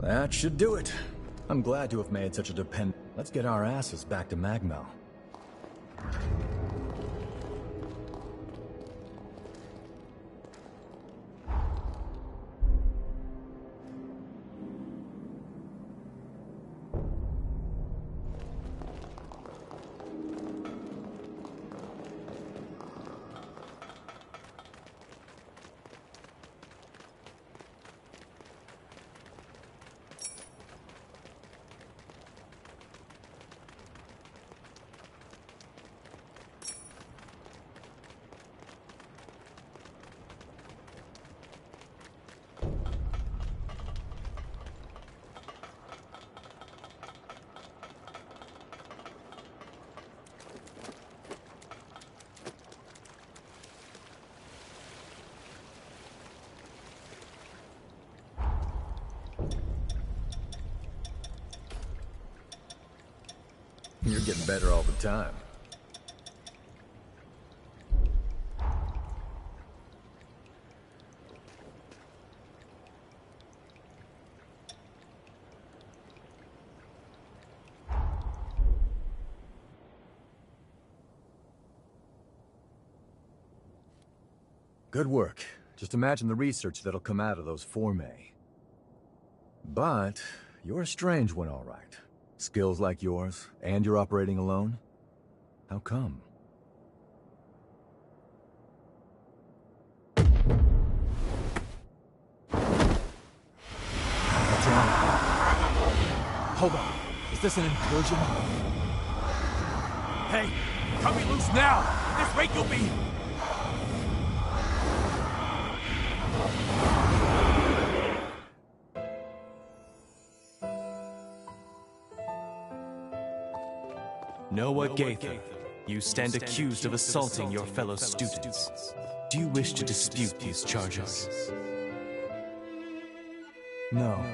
[SPEAKER 10] That should do it. I'm glad to have made such a Let's get our asses back to Magmel. You're getting better all the time. Good work. Just imagine the research that'll come out of those Formae. But you're a strange one, all right. Skills like yours, and you're operating alone? How come? What's wrong? Hold on.
[SPEAKER 16] Is this an incursion?
[SPEAKER 4] Hey, cut me loose now! At this rate, you'll be...
[SPEAKER 8] Noah Gaither, you stand accused of assaulting your fellow students. Do you wish to dispute these charges?
[SPEAKER 10] No.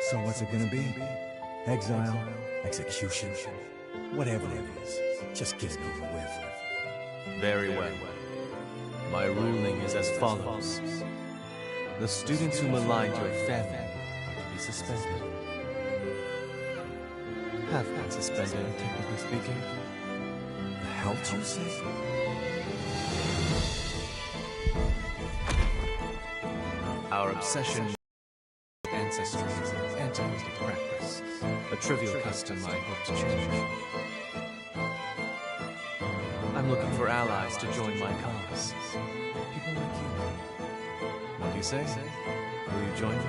[SPEAKER 10] So what's it gonna be? Exile? Execution? Whatever it is, just get it over with.
[SPEAKER 8] Very well. My ruling is as follows. The students who maligned your family are to be suspended. Have been suspended, technically speaking.
[SPEAKER 10] The hell did you say?
[SPEAKER 8] Our obsession with ancestry is an antiquated practice. A trivial custom I hope to change. I'm looking for allies to join my cause. People like you. What do you say? Will you join me?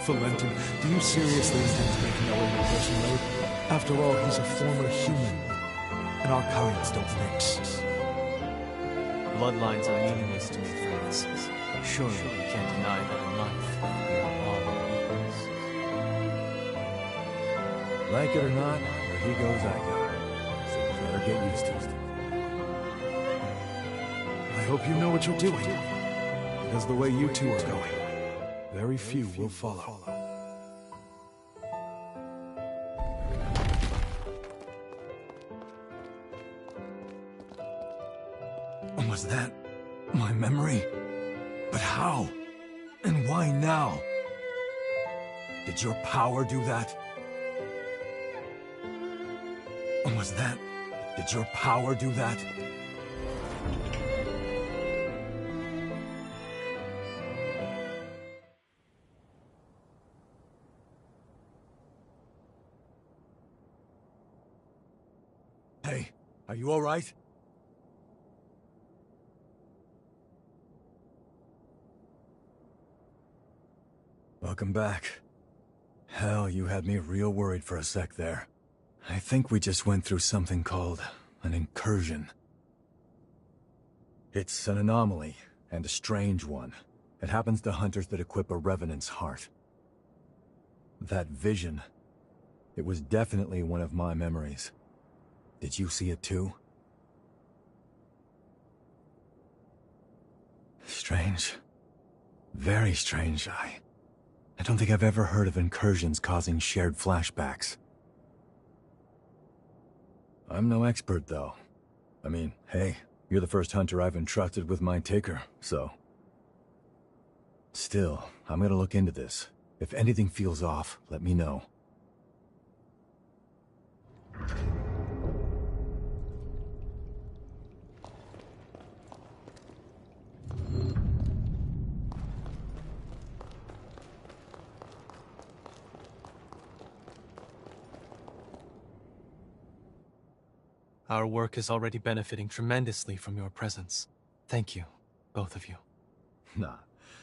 [SPEAKER 16] Valentin, do you seriously intend to make Noah your first load? After all, he's a former human, and our currents don't mix.
[SPEAKER 8] Bloodlines are meaningless to me, friends. Surely you can't deny that in life, we are all equals.
[SPEAKER 10] Like it or not, where he goes, I go. So you better get used to it.
[SPEAKER 16] I hope you know what you're doing, because the way you two are going, very few will follow.
[SPEAKER 10] Was that my memory? But how? And why now? Did your power do that? Was that... Did your power do that? Hey, are you all right? Welcome back. Hell, you had me real worried for a sec there. I think we just went through something called an incursion. It's an anomaly, and a strange one. It happens to hunters that equip a Revenant's heart. That vision, it was definitely one of my memories. Did you see it too? Strange. Very strange, I don't think I've ever heard of incursions causing shared flashbacks. I'm no expert, though. I mean, hey, you're the first hunter I've entrusted with my taker, so... Still, I'm gonna look into this. If anything feels off, let me know.
[SPEAKER 8] Our work is already benefiting tremendously from your presence. Thank you, both of you.
[SPEAKER 10] Nah,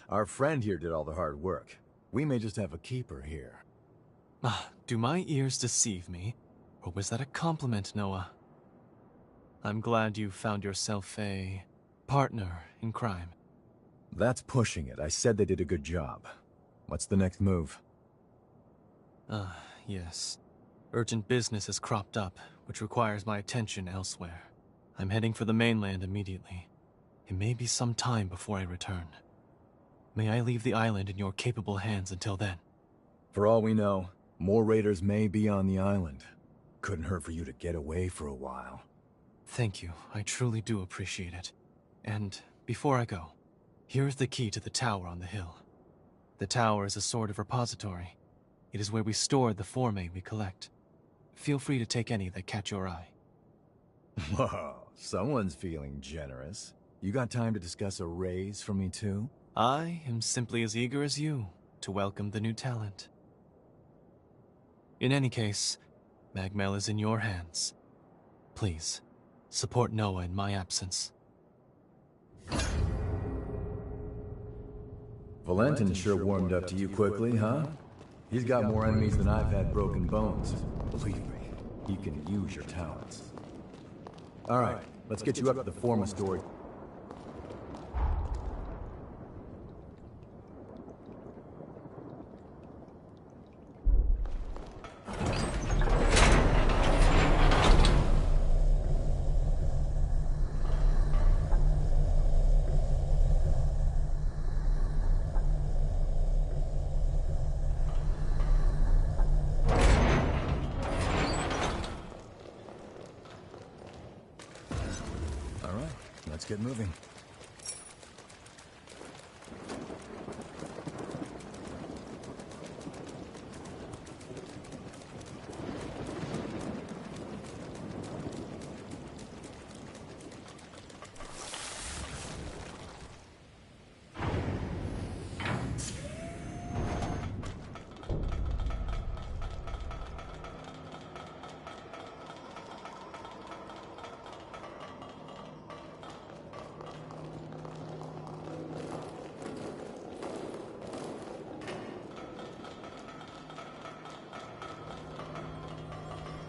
[SPEAKER 10] our friend here did all the hard work. We may just have a keeper here.
[SPEAKER 8] Do my ears deceive me? Or was that a compliment, Noah? I'm glad you found yourself a partner in crime.
[SPEAKER 10] That's pushing it. I said they did a good job. What's the next move?
[SPEAKER 8] Yes. Urgent business has cropped up, which requires my attention elsewhere. I'm heading for the mainland immediately. It may be some time before I return. May I leave the island in your capable hands until then?
[SPEAKER 10] For all we know, more raiders may be on the island. Couldn't hurt for you to get away for a while.
[SPEAKER 8] Thank you. I truly do appreciate it. And before I go, here is the key to the tower on the hill. The tower is a sort of repository. It is where we store the forme we collect. Feel free to take any that catch your eye.
[SPEAKER 10] Whoa, someone's feeling generous. You got time to discuss a raise for me too?
[SPEAKER 8] I am simply as eager as you to welcome the new talent. In any case, Magmel is in your hands. Please, support Noah in my absence.
[SPEAKER 10] Valentin sure warmed up to you quickly, huh? He's got more enemies than I've had broken bones. Believe me, he can use your talents. Alright, let's get you up to the Forma story. Let's get moving.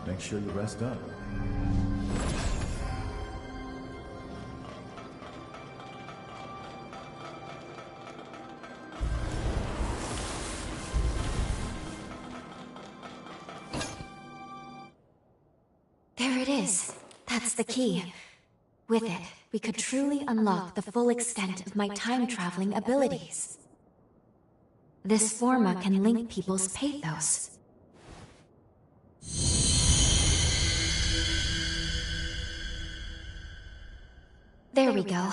[SPEAKER 10] Make sure you rest up.
[SPEAKER 1] There it is. That's the key. With it, we could truly unlock the full extent of my time-traveling abilities. This Forma can link people's pathos. There we go.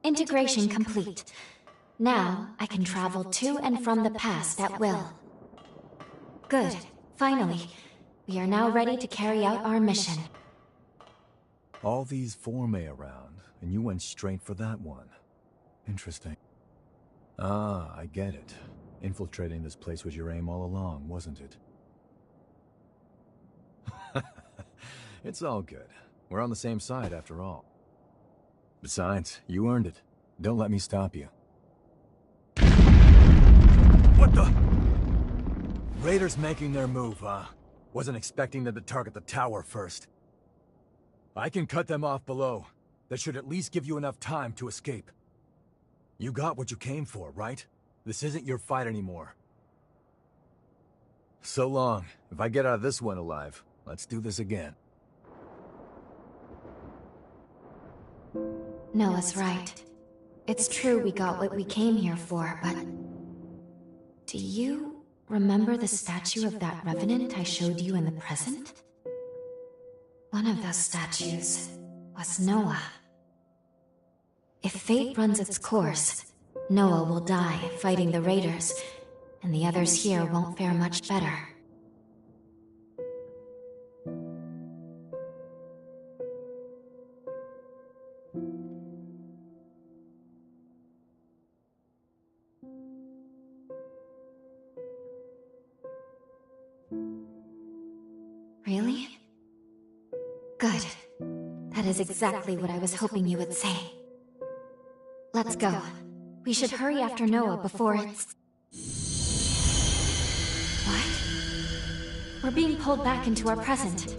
[SPEAKER 1] Integration complete. Now, I can travel to and from the past at will. Good. Finally. We are now ready to carry out our mission.
[SPEAKER 10] All these Formae around, and you went straight for that one. Interesting. Ah, I get it. Infiltrating this place was your aim all along, wasn't it? It's all good. We're on the same side after all. Besides, you earned it. Don't let me stop you. What the? Raiders making their move, huh? Wasn't expecting them to target the tower first. I can cut them off below. That should at least give you enough time to escape. You got what you came for, right? This isn't your fight anymore. So long. If I get out of this one alive, let's do this again.
[SPEAKER 1] Noah's right. It's true we got what we came here for, but... Do you remember the statue of that Revenant I showed you in the present? One of those statues was Noah. If fate runs its course, Noah will die fighting the Raiders, and the others here won't fare much better. Really? Good. That is exactly what I was hoping you would say. Let's go. We should hurry after Noah before it's... What? We're being pulled back into our present.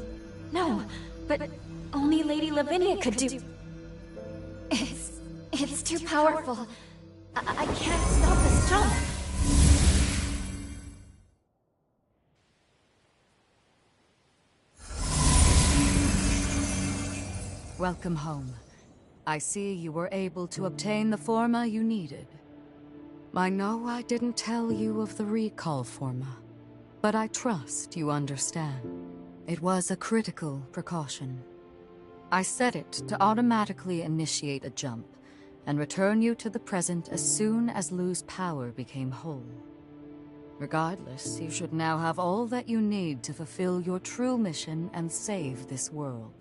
[SPEAKER 1] No, but only Lady Lavinia could do... It's too powerful. I can't stop this jump.
[SPEAKER 2] Welcome home. I see you were able to obtain the Forma you needed. I know I didn't tell you of the recall Forma, but I trust you understand. It was a critical precaution. I set it to automatically initiate a jump, and return you to the present as soon as Lu's power became whole. Regardless, you should now have all that you need to fulfill your true mission and save this world.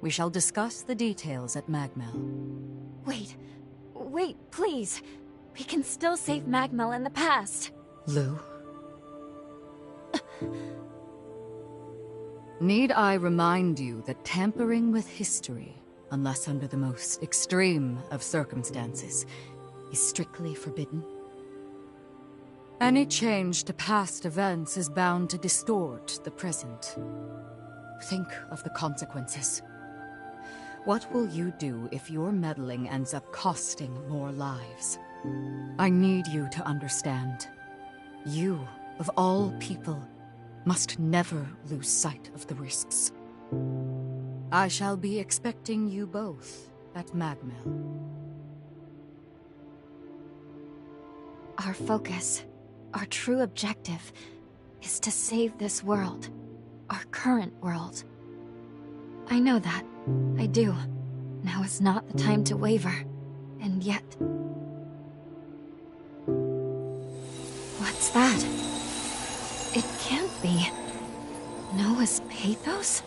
[SPEAKER 2] We shall discuss the details at Magmel.
[SPEAKER 1] Wait, please. We can still save Magmel in the past.
[SPEAKER 2] Lu? Need I remind you that tampering with history, unless under the most extreme of circumstances, is strictly forbidden. Any change to past events is bound to distort the present. Think of the consequences. What will you do if your meddling ends up costing more lives? I need you to understand. You, of all people, must never lose sight of the risks. I shall be expecting you both at Magmel.
[SPEAKER 1] Our focus, our true objective, is to save this world. Our current world. I know that. I do. Now is not the time to waver. And yet... What's that? It can't be. Noah's pathos?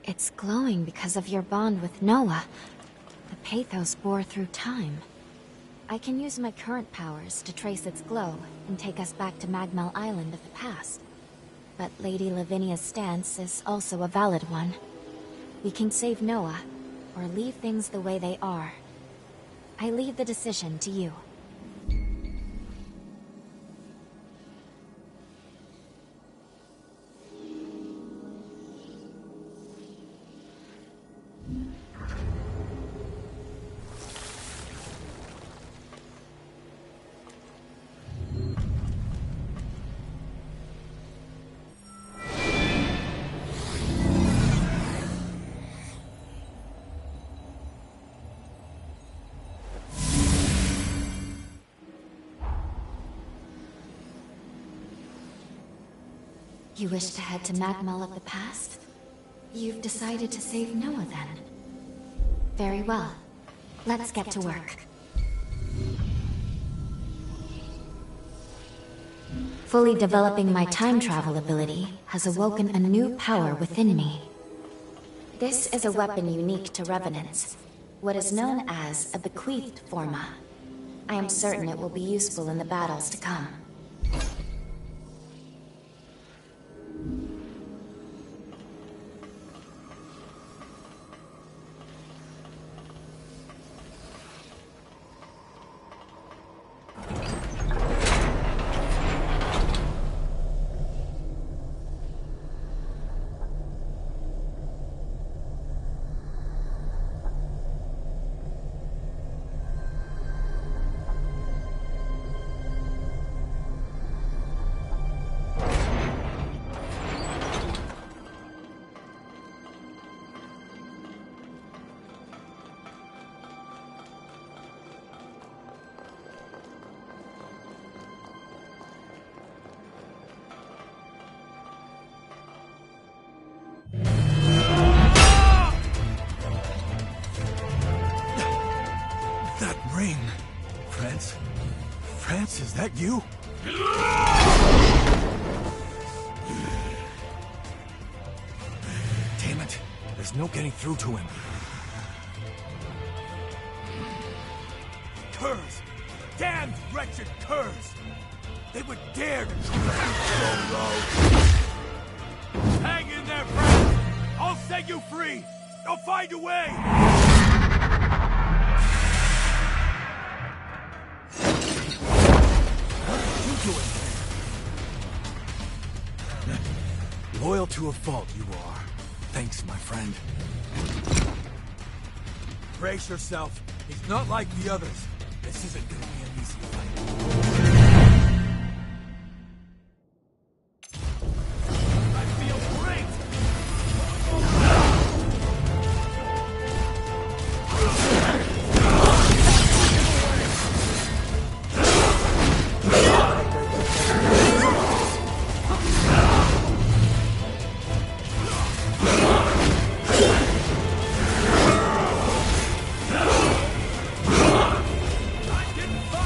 [SPEAKER 1] It's glowing because of your bond with Noah. The pathos bore through time. I can use my current powers to trace its glow and take us back to Magmel Island of the past. But Lady Lavinia's stance is also a valid one. We can save Noah, or leave things the way they are. I leave the decision to you. You wish to head to Magmel of the past? You've decided to save Noah then? Very well. Let's get to work. Fully developing my time travel ability has awoken a new power within me. This is a weapon unique to Revenants, what is known as a bequeathed forma. I am certain it will be useful in the battles to come.
[SPEAKER 16] Ring. France, is that you? Damn it, there's no getting through to him.
[SPEAKER 4] Curs! Damned wretched curs! They would dare to trespass so low! Hang in there, friend! I'll set you free! I'll find a way!
[SPEAKER 16] Loyal to a fault, you are. Thanks, my friend.
[SPEAKER 4] Brace yourself. He's not like the others. This isn't gonna be an easy fight. I feel great! I didn't fight!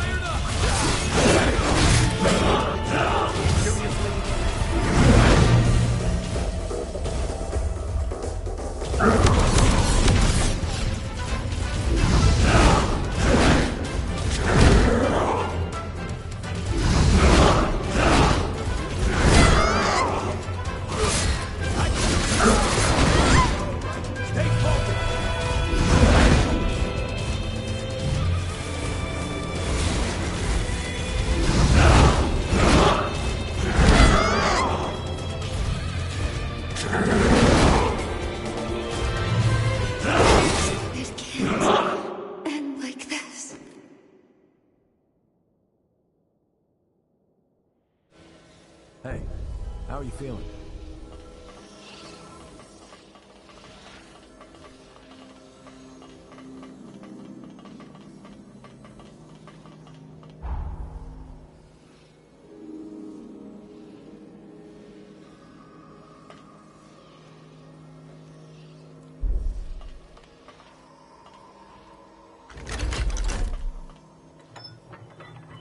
[SPEAKER 10] How are you feeling?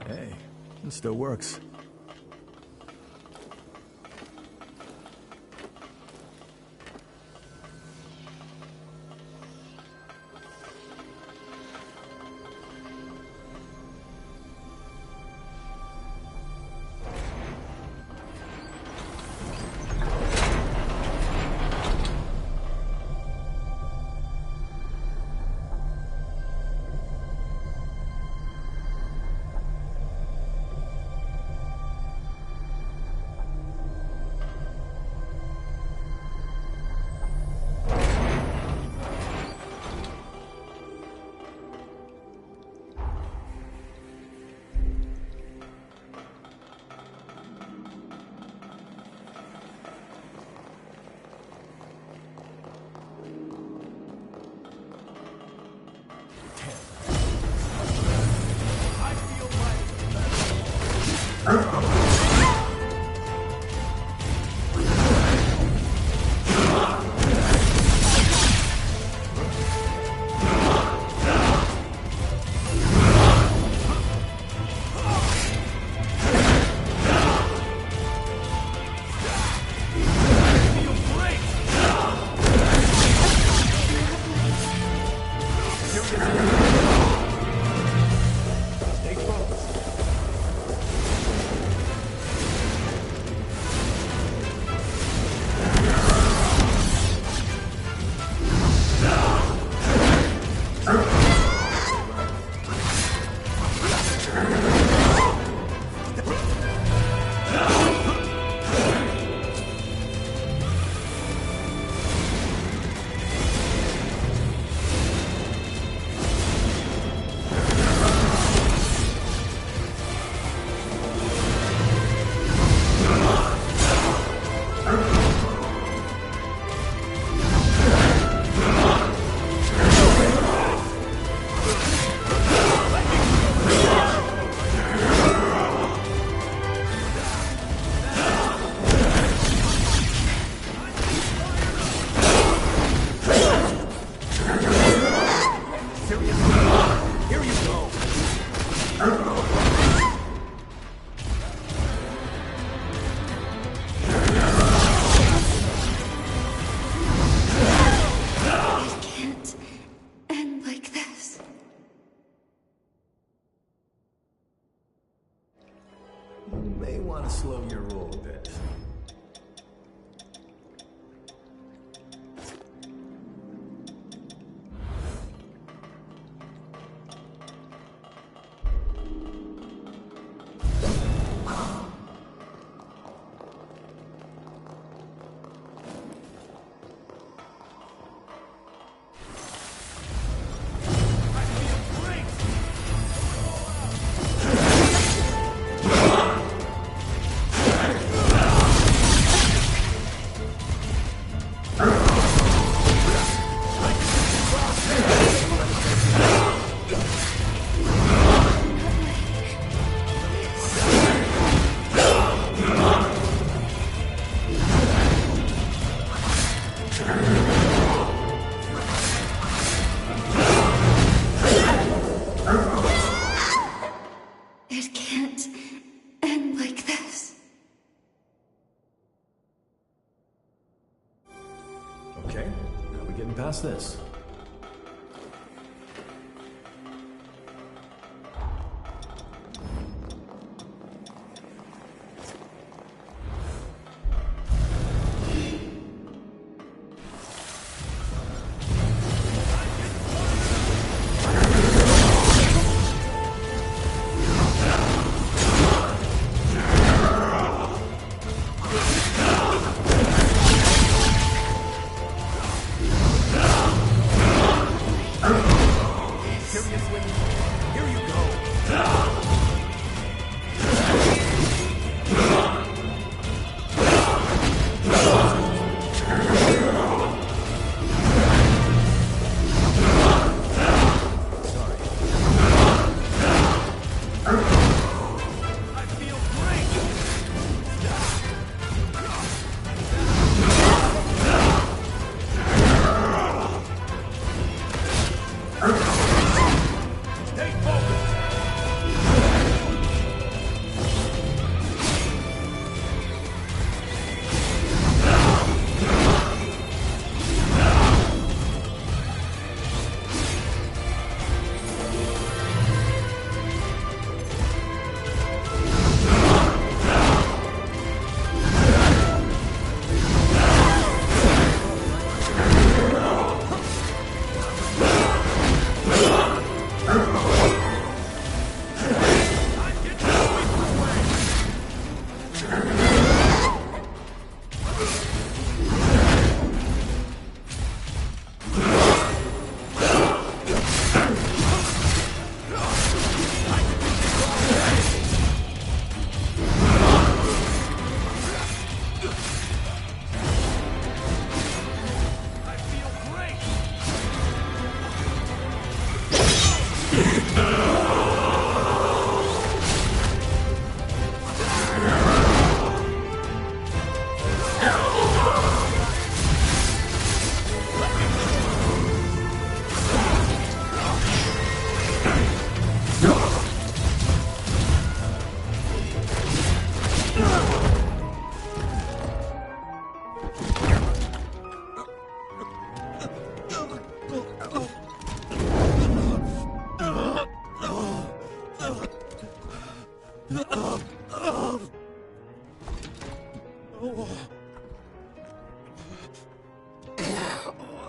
[SPEAKER 10] Hey, it still works. Slow your roll a bit.
[SPEAKER 5] It can't end like this.
[SPEAKER 10] Okay, how are we getting past this?
[SPEAKER 4] Stay focused!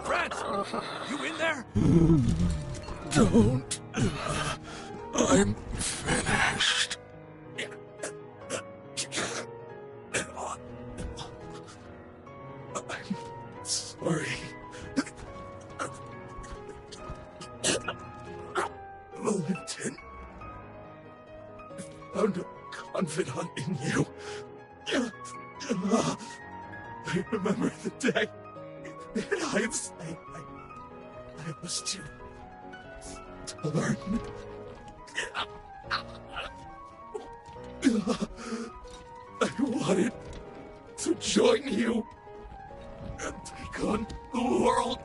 [SPEAKER 4] France! You in there?
[SPEAKER 16] Don't. I'm finished. I'm sorry. Valentin. I found a confidant in you. I remember the day. I was to learn. I wanted to join you and take on the world.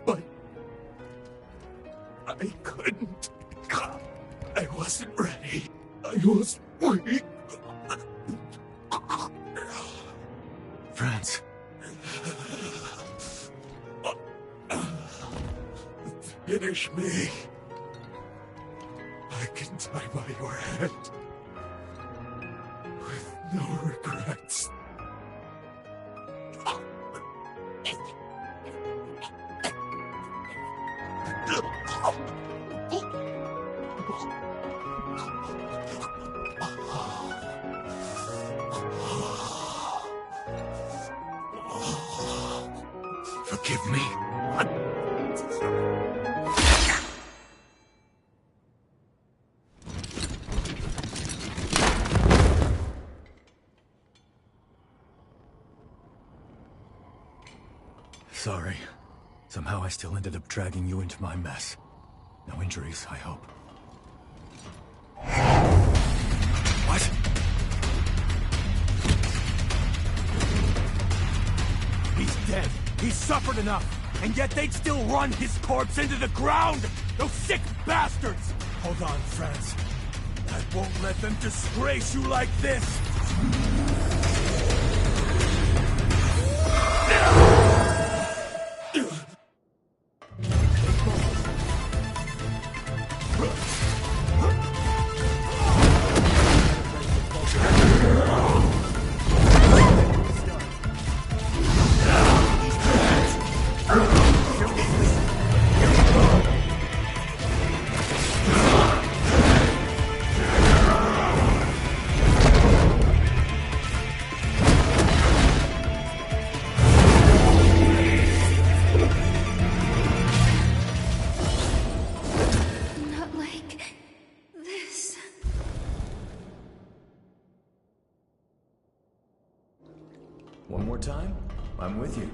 [SPEAKER 16] But I couldn't. I wasn't ready. I was weak.
[SPEAKER 10] France.
[SPEAKER 16] Finish me. I can die by your hand. With no regrets. Forgive me.
[SPEAKER 10] Sorry. Somehow I still ended up dragging you into my mess. No injuries, I hope. What?
[SPEAKER 4] He's dead. He's suffered enough. And yet they'd still run his corpse into the ground! Those sick bastards! Hold on, friends. I won't let them disgrace you like this!
[SPEAKER 10] One more time? I'm with you.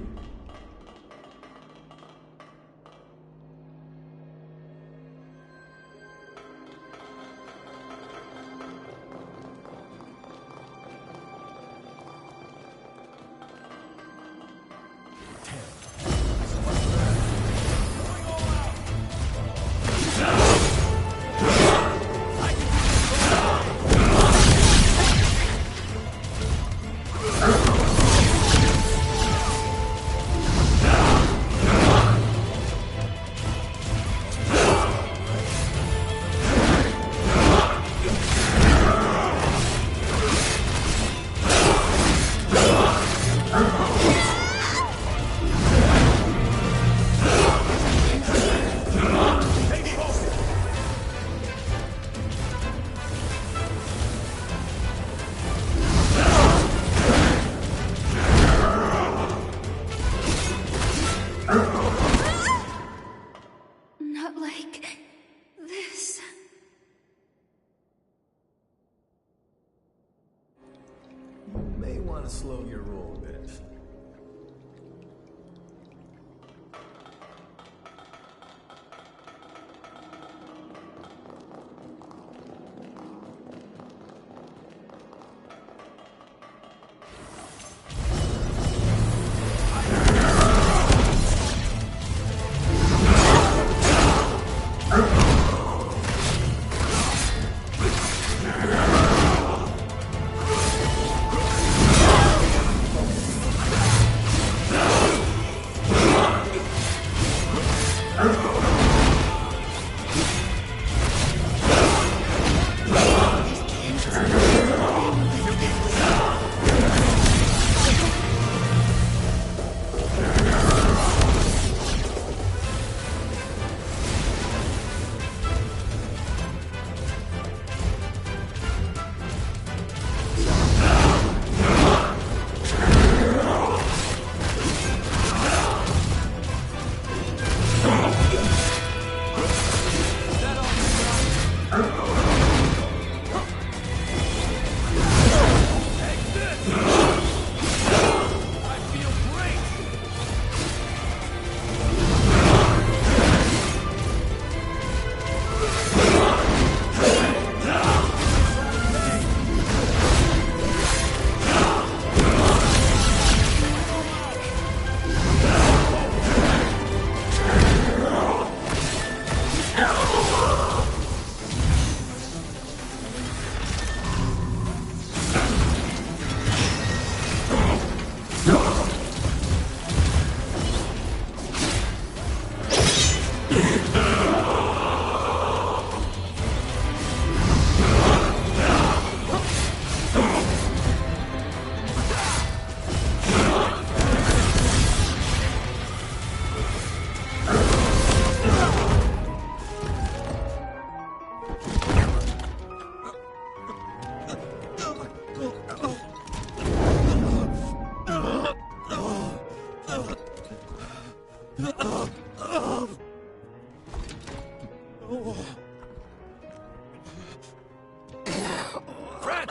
[SPEAKER 4] Fred!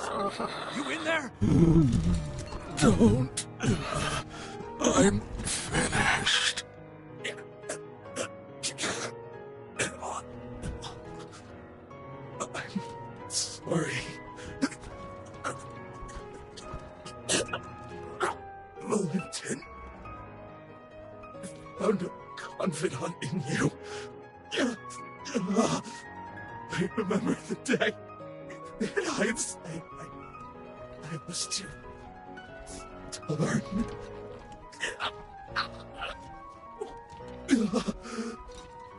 [SPEAKER 4] You in there?
[SPEAKER 16] Don't. I'm finished. I'm sorry. Valentin. I found a confidant in you. I remember the day that I was too torn.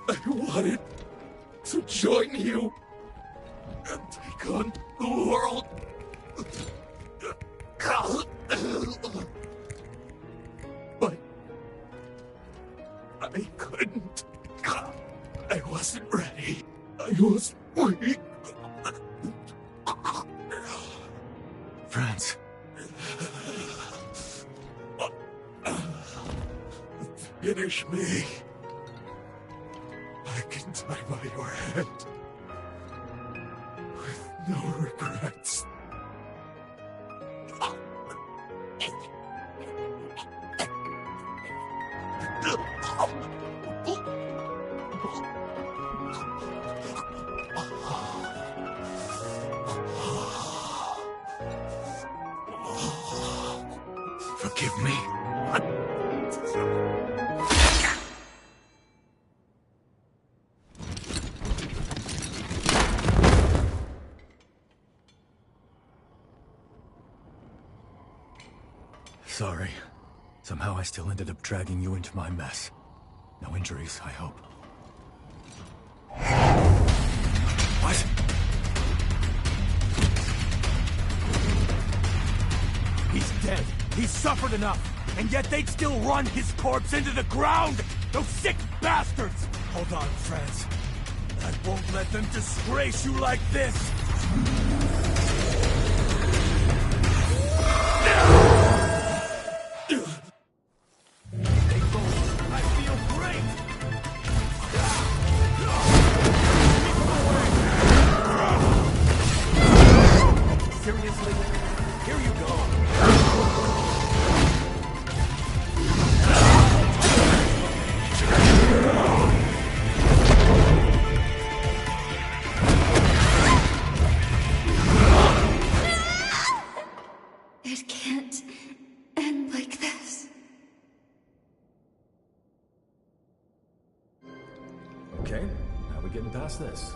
[SPEAKER 16] I wanted to join you and take on the world. But I couldn't. I wasn't ready. I was weak.
[SPEAKER 10] Franz.
[SPEAKER 16] Finish me. I can die by your hand. With no regrets.
[SPEAKER 10] Forgive me. Sorry. Somehow I still ended up dragging you into my mess. No injuries, I hope. What?
[SPEAKER 4] He's dead. He's suffered enough. And yet they'd still run his corpse into the ground! Those sick bastards! Hold on, Franz. I won't let them disgrace you like this! I feel great! Seriously? Here you go.
[SPEAKER 5] It can't end like this.
[SPEAKER 10] Okay, how are we getting past this?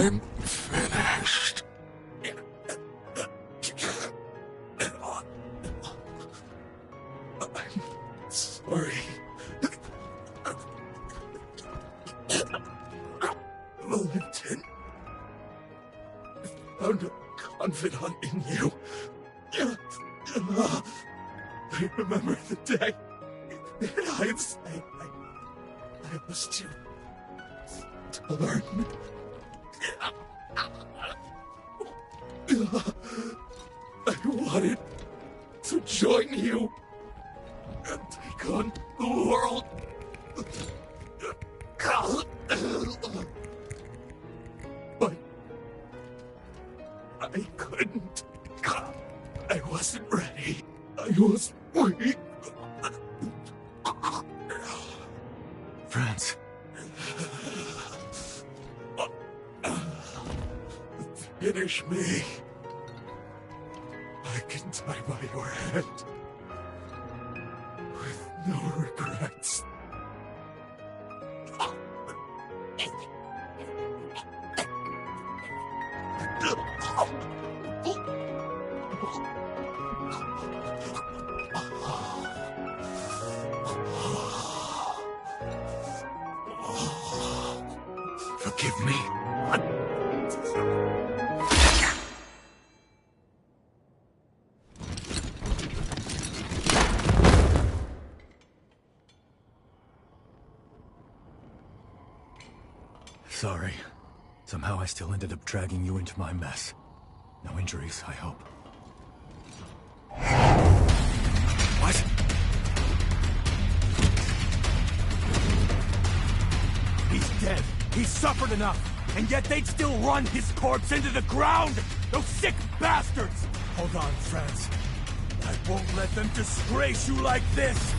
[SPEAKER 16] I'm finished. I'm sorry. Valentin, I found a confidant in you. I remember the day that I asked you to learn. I wanted to join you and take on the world. But I couldn't. I wasn't ready. I was weak.
[SPEAKER 10] Franz.
[SPEAKER 16] Finish me. I can die by your hand. With no regrets.
[SPEAKER 10] Forgive me. Sorry. Somehow I still ended up dragging you into my mess. No injuries, I hope. What?
[SPEAKER 4] He's dead. He's suffered enough. And yet they'd still run his corpse into the ground! Those sick bastards! Hold on, Franz. I won't let them disgrace you like this!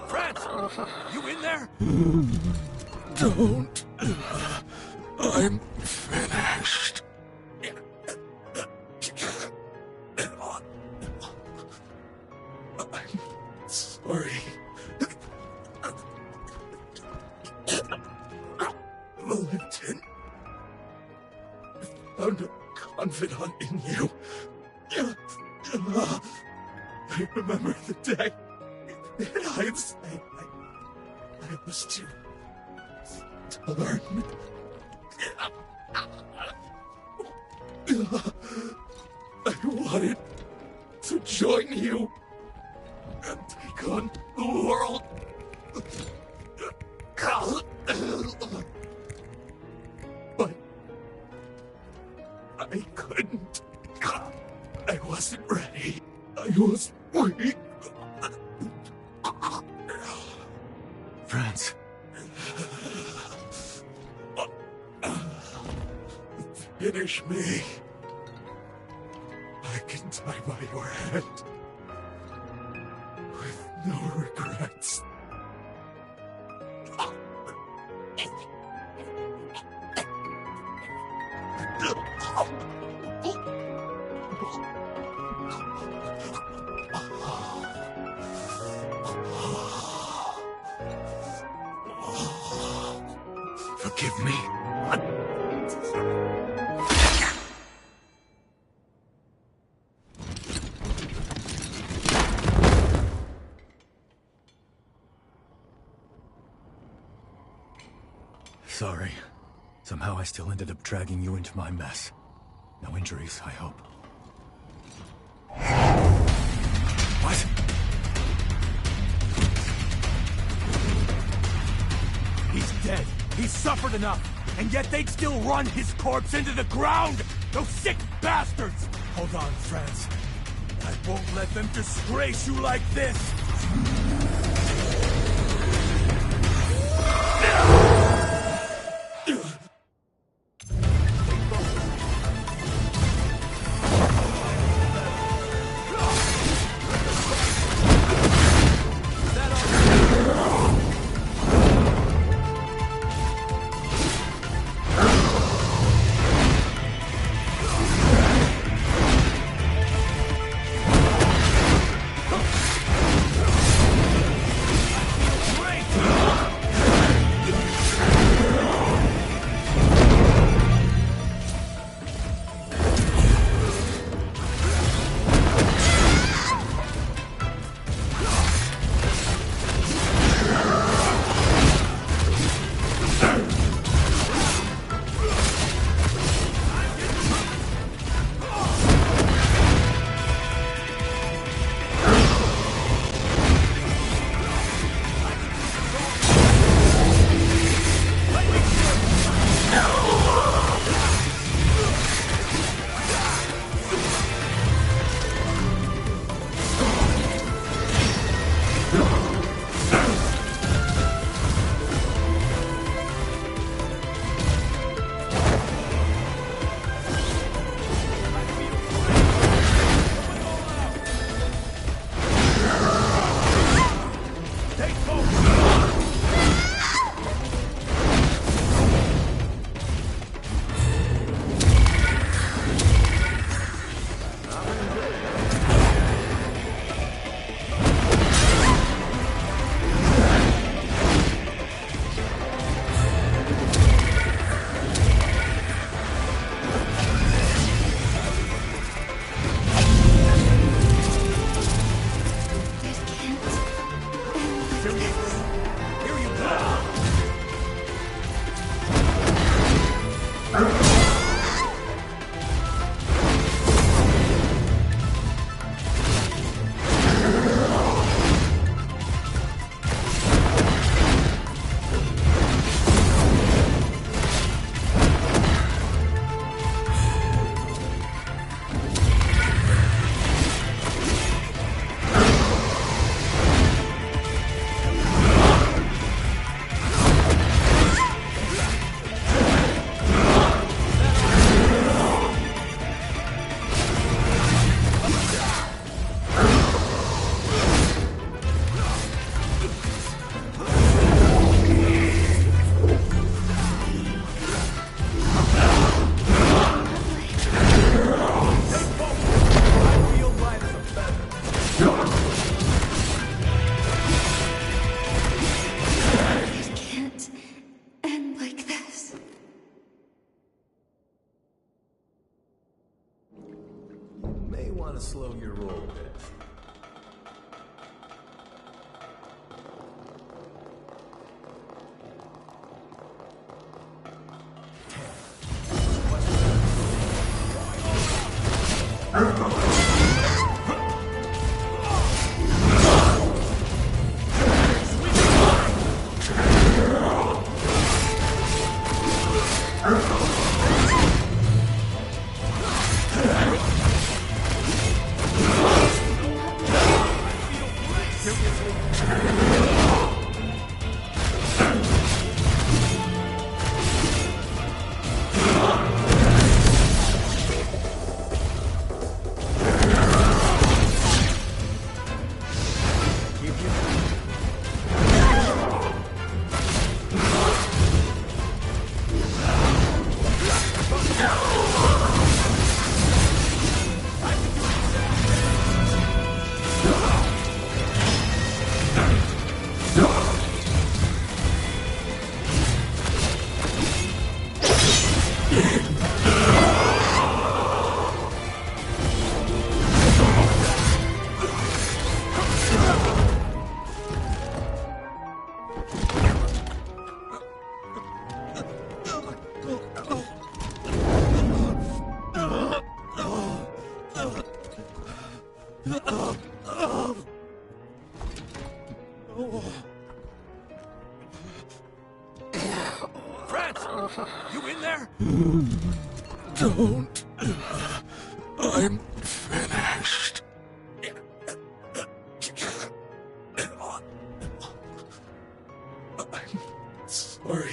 [SPEAKER 4] France, you in there?
[SPEAKER 16] Don't. I'm finished. I'm sorry. Valentin, I found a confidant in you. I remember the day that I was to learn. I wanted to join you and take on the world. But I couldn't. I wasn't ready. I was weak.
[SPEAKER 10] France.
[SPEAKER 16] Finish me. I can die by your hand. With no regrets.
[SPEAKER 10] Forgive me. Sorry. Somehow I still ended up dragging you into my mess. No injuries, I hope. What?
[SPEAKER 4] He's dead. He's suffered enough. And yet they'd still run his corpse into the ground! Those sick bastards! Hold on, France. I won't let them disgrace you like this!
[SPEAKER 10] to slow your roll a bit.
[SPEAKER 4] You in there?
[SPEAKER 16] Don't. I'm finished. I'm sorry.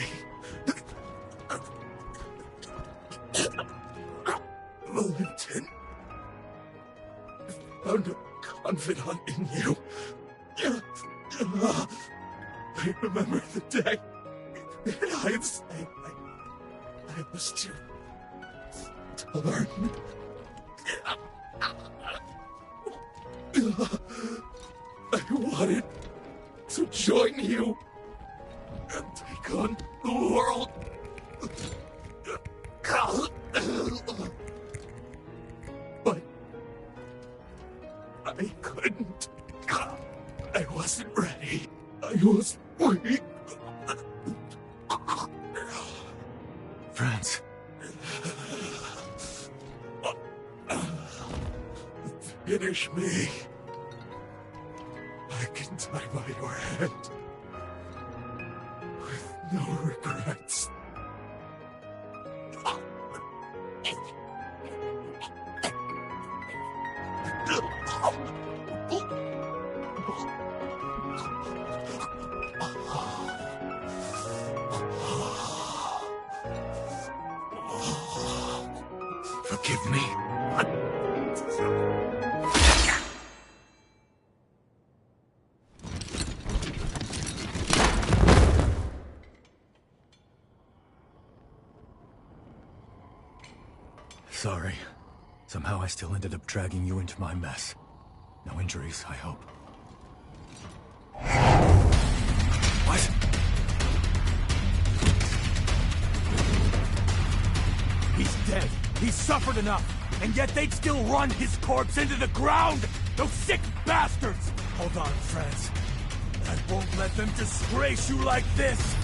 [SPEAKER 16] Valentin. I found a confidant in you. I remember the day. In hindsight, I was too torn. I wanted to join you and take on the world. But I couldn't. I wasn't ready. I was weak.
[SPEAKER 10] Franz.
[SPEAKER 16] Finish me. I can die by your hand. With no regrets. Forgive me.
[SPEAKER 10] Sorry. Somehow I still ended up dragging you into my mess. No injuries, I hope. What?
[SPEAKER 4] He's dead. He's suffered enough. And yet they'd still run his corpse into the ground! Those sick bastards! Hold on, friends. I won't let them disgrace you like this!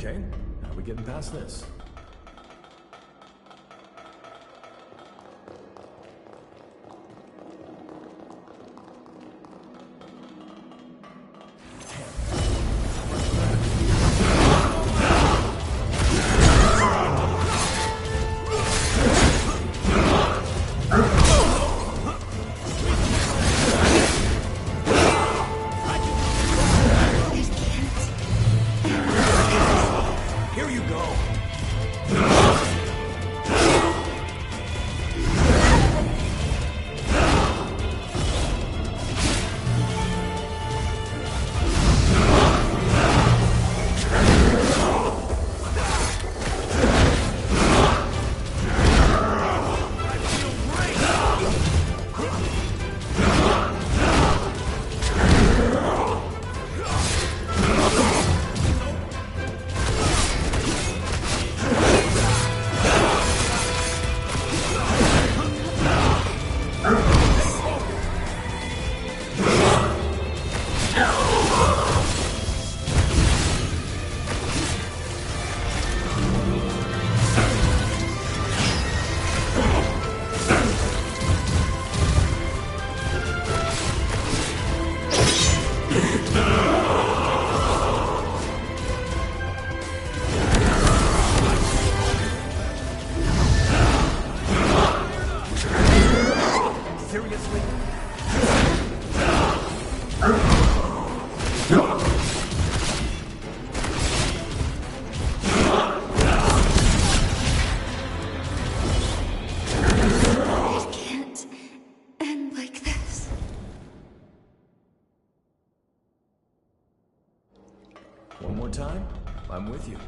[SPEAKER 10] Okay, how are we getting past this?
[SPEAKER 4] Here you go. Seriously?
[SPEAKER 5] It can't end like this.
[SPEAKER 10] One more time? I'm with you.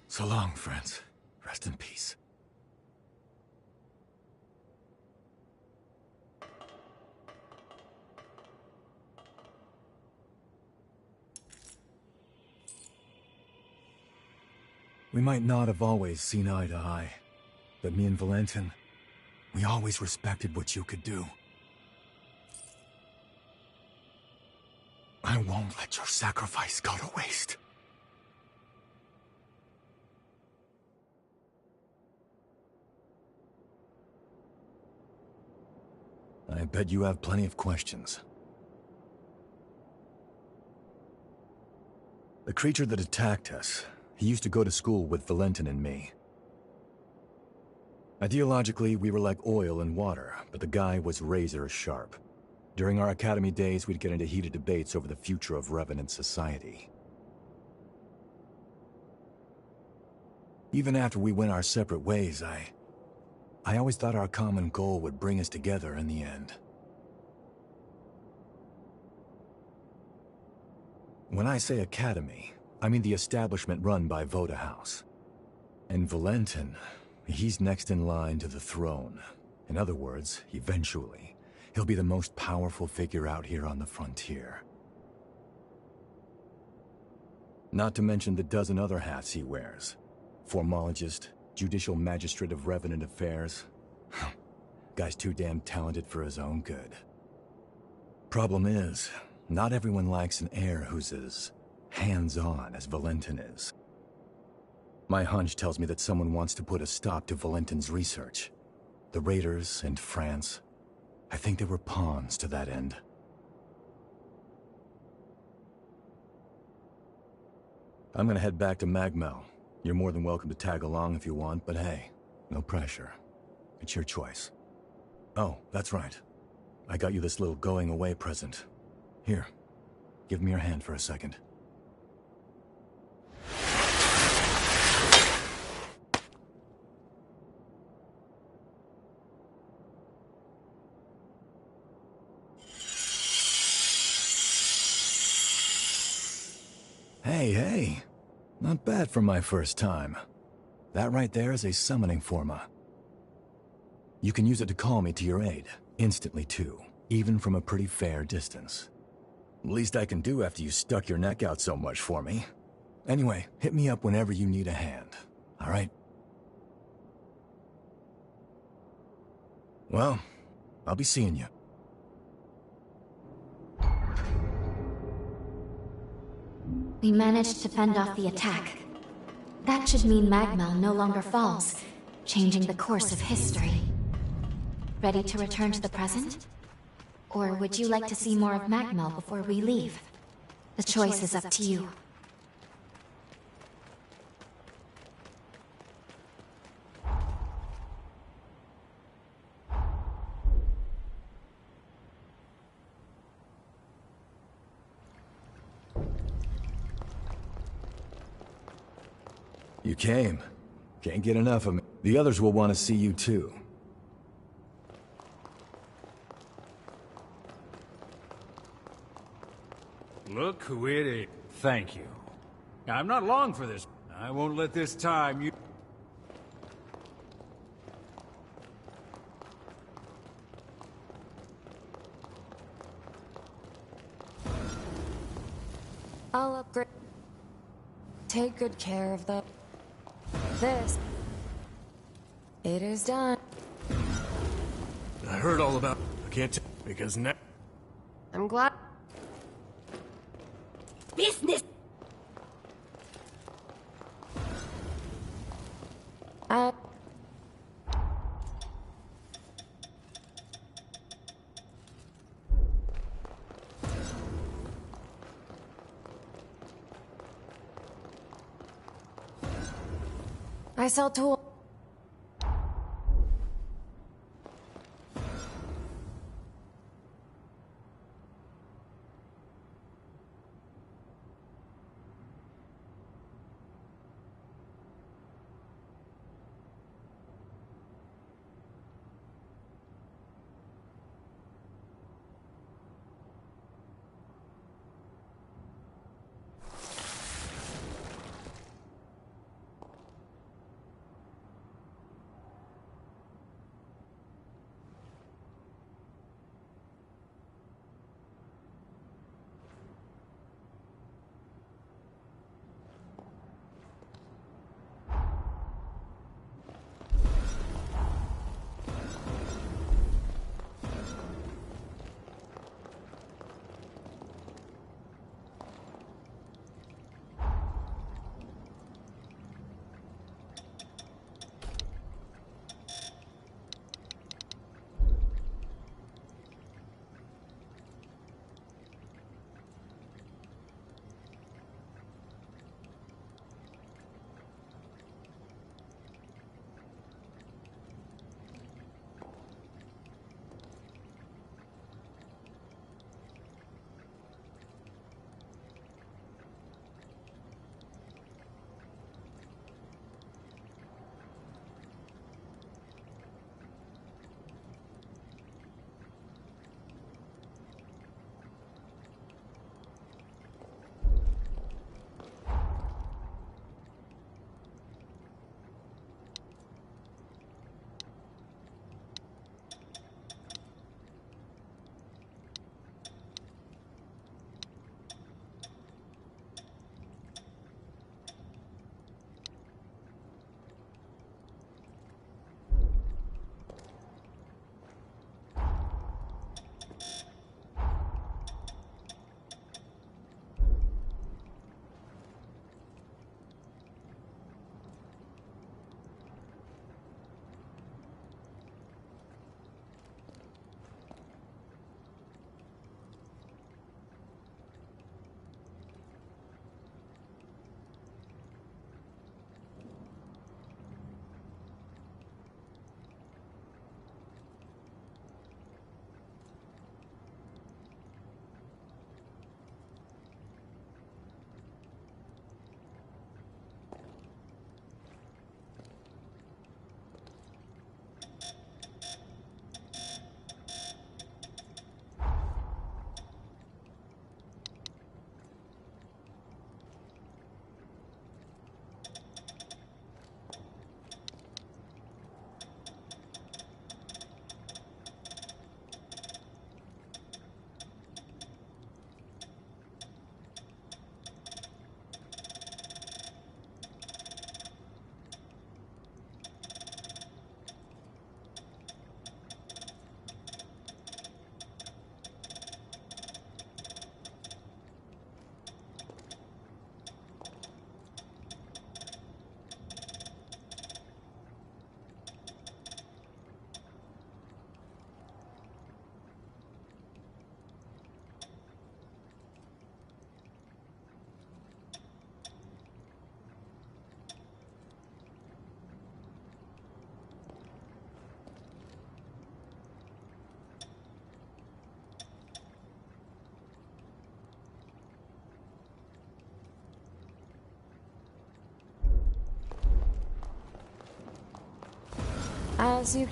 [SPEAKER 10] So long, friends. Rest in peace. We might not have always seen eye to eye, but me and Valentin, we always respected what you could do. I won't let your sacrifice go to waste. I bet you have plenty of questions. The creature that attacked us, he used to go to school with Valentin and me. Ideologically, we were like oil and water, but the guy was razor sharp. During our academy days, we'd get into heated debates over the future of Revenant society. Even after we went our separate ways, I always thought our common goal would bring us together in the end. When I say academy, I mean the establishment run by Voda House. And Valentin, he's next in line to the throne. In other words, eventually, he'll be the most powerful figure out here on the frontier. Not to mention the dozen other hats he wears. Formologist, Judicial Magistrate of Revenant Affairs. Guy's too damn talented for his own good. Problem is, not everyone likes an heir who's as hands-on as Valentin is. My hunch tells me that someone wants to put a stop to Valentin's research. The Raiders and France, I think they were pawns to that end. I'm gonna head back to Magmel. You're more than welcome to tag along if you want, but hey, no pressure. It's your choice. Oh, that's right. I got you this little going-away present. Here, give me your hand for a second. Hey, not bad for my first time. That right there is a summoning forma. You can use it to call me to your aid, instantly too, even from a pretty fair distance. Least I can do after you stuck your neck out so much for me. Anyway, hit me up whenever you need a hand, alright? Well, I'll be seeing you.
[SPEAKER 1] We managed to fend off the attack. That should mean Magmel no longer falls, changing the course of history. Ready to return to the present? Or would you like to see more of Magmel before we leave? The choice is up to you.
[SPEAKER 10] You came. Can't get enough of me. The others will want to see you too.
[SPEAKER 15] Look who it is. Thank you. I'm not long for this. I won't let this time you...
[SPEAKER 13] I'll upgrade. Take good care of the... This. It is done.
[SPEAKER 9] I heard all about... I can't tell because now...
[SPEAKER 14] I'm glad...
[SPEAKER 5] Business!
[SPEAKER 13] I sell tools.
[SPEAKER 17] as you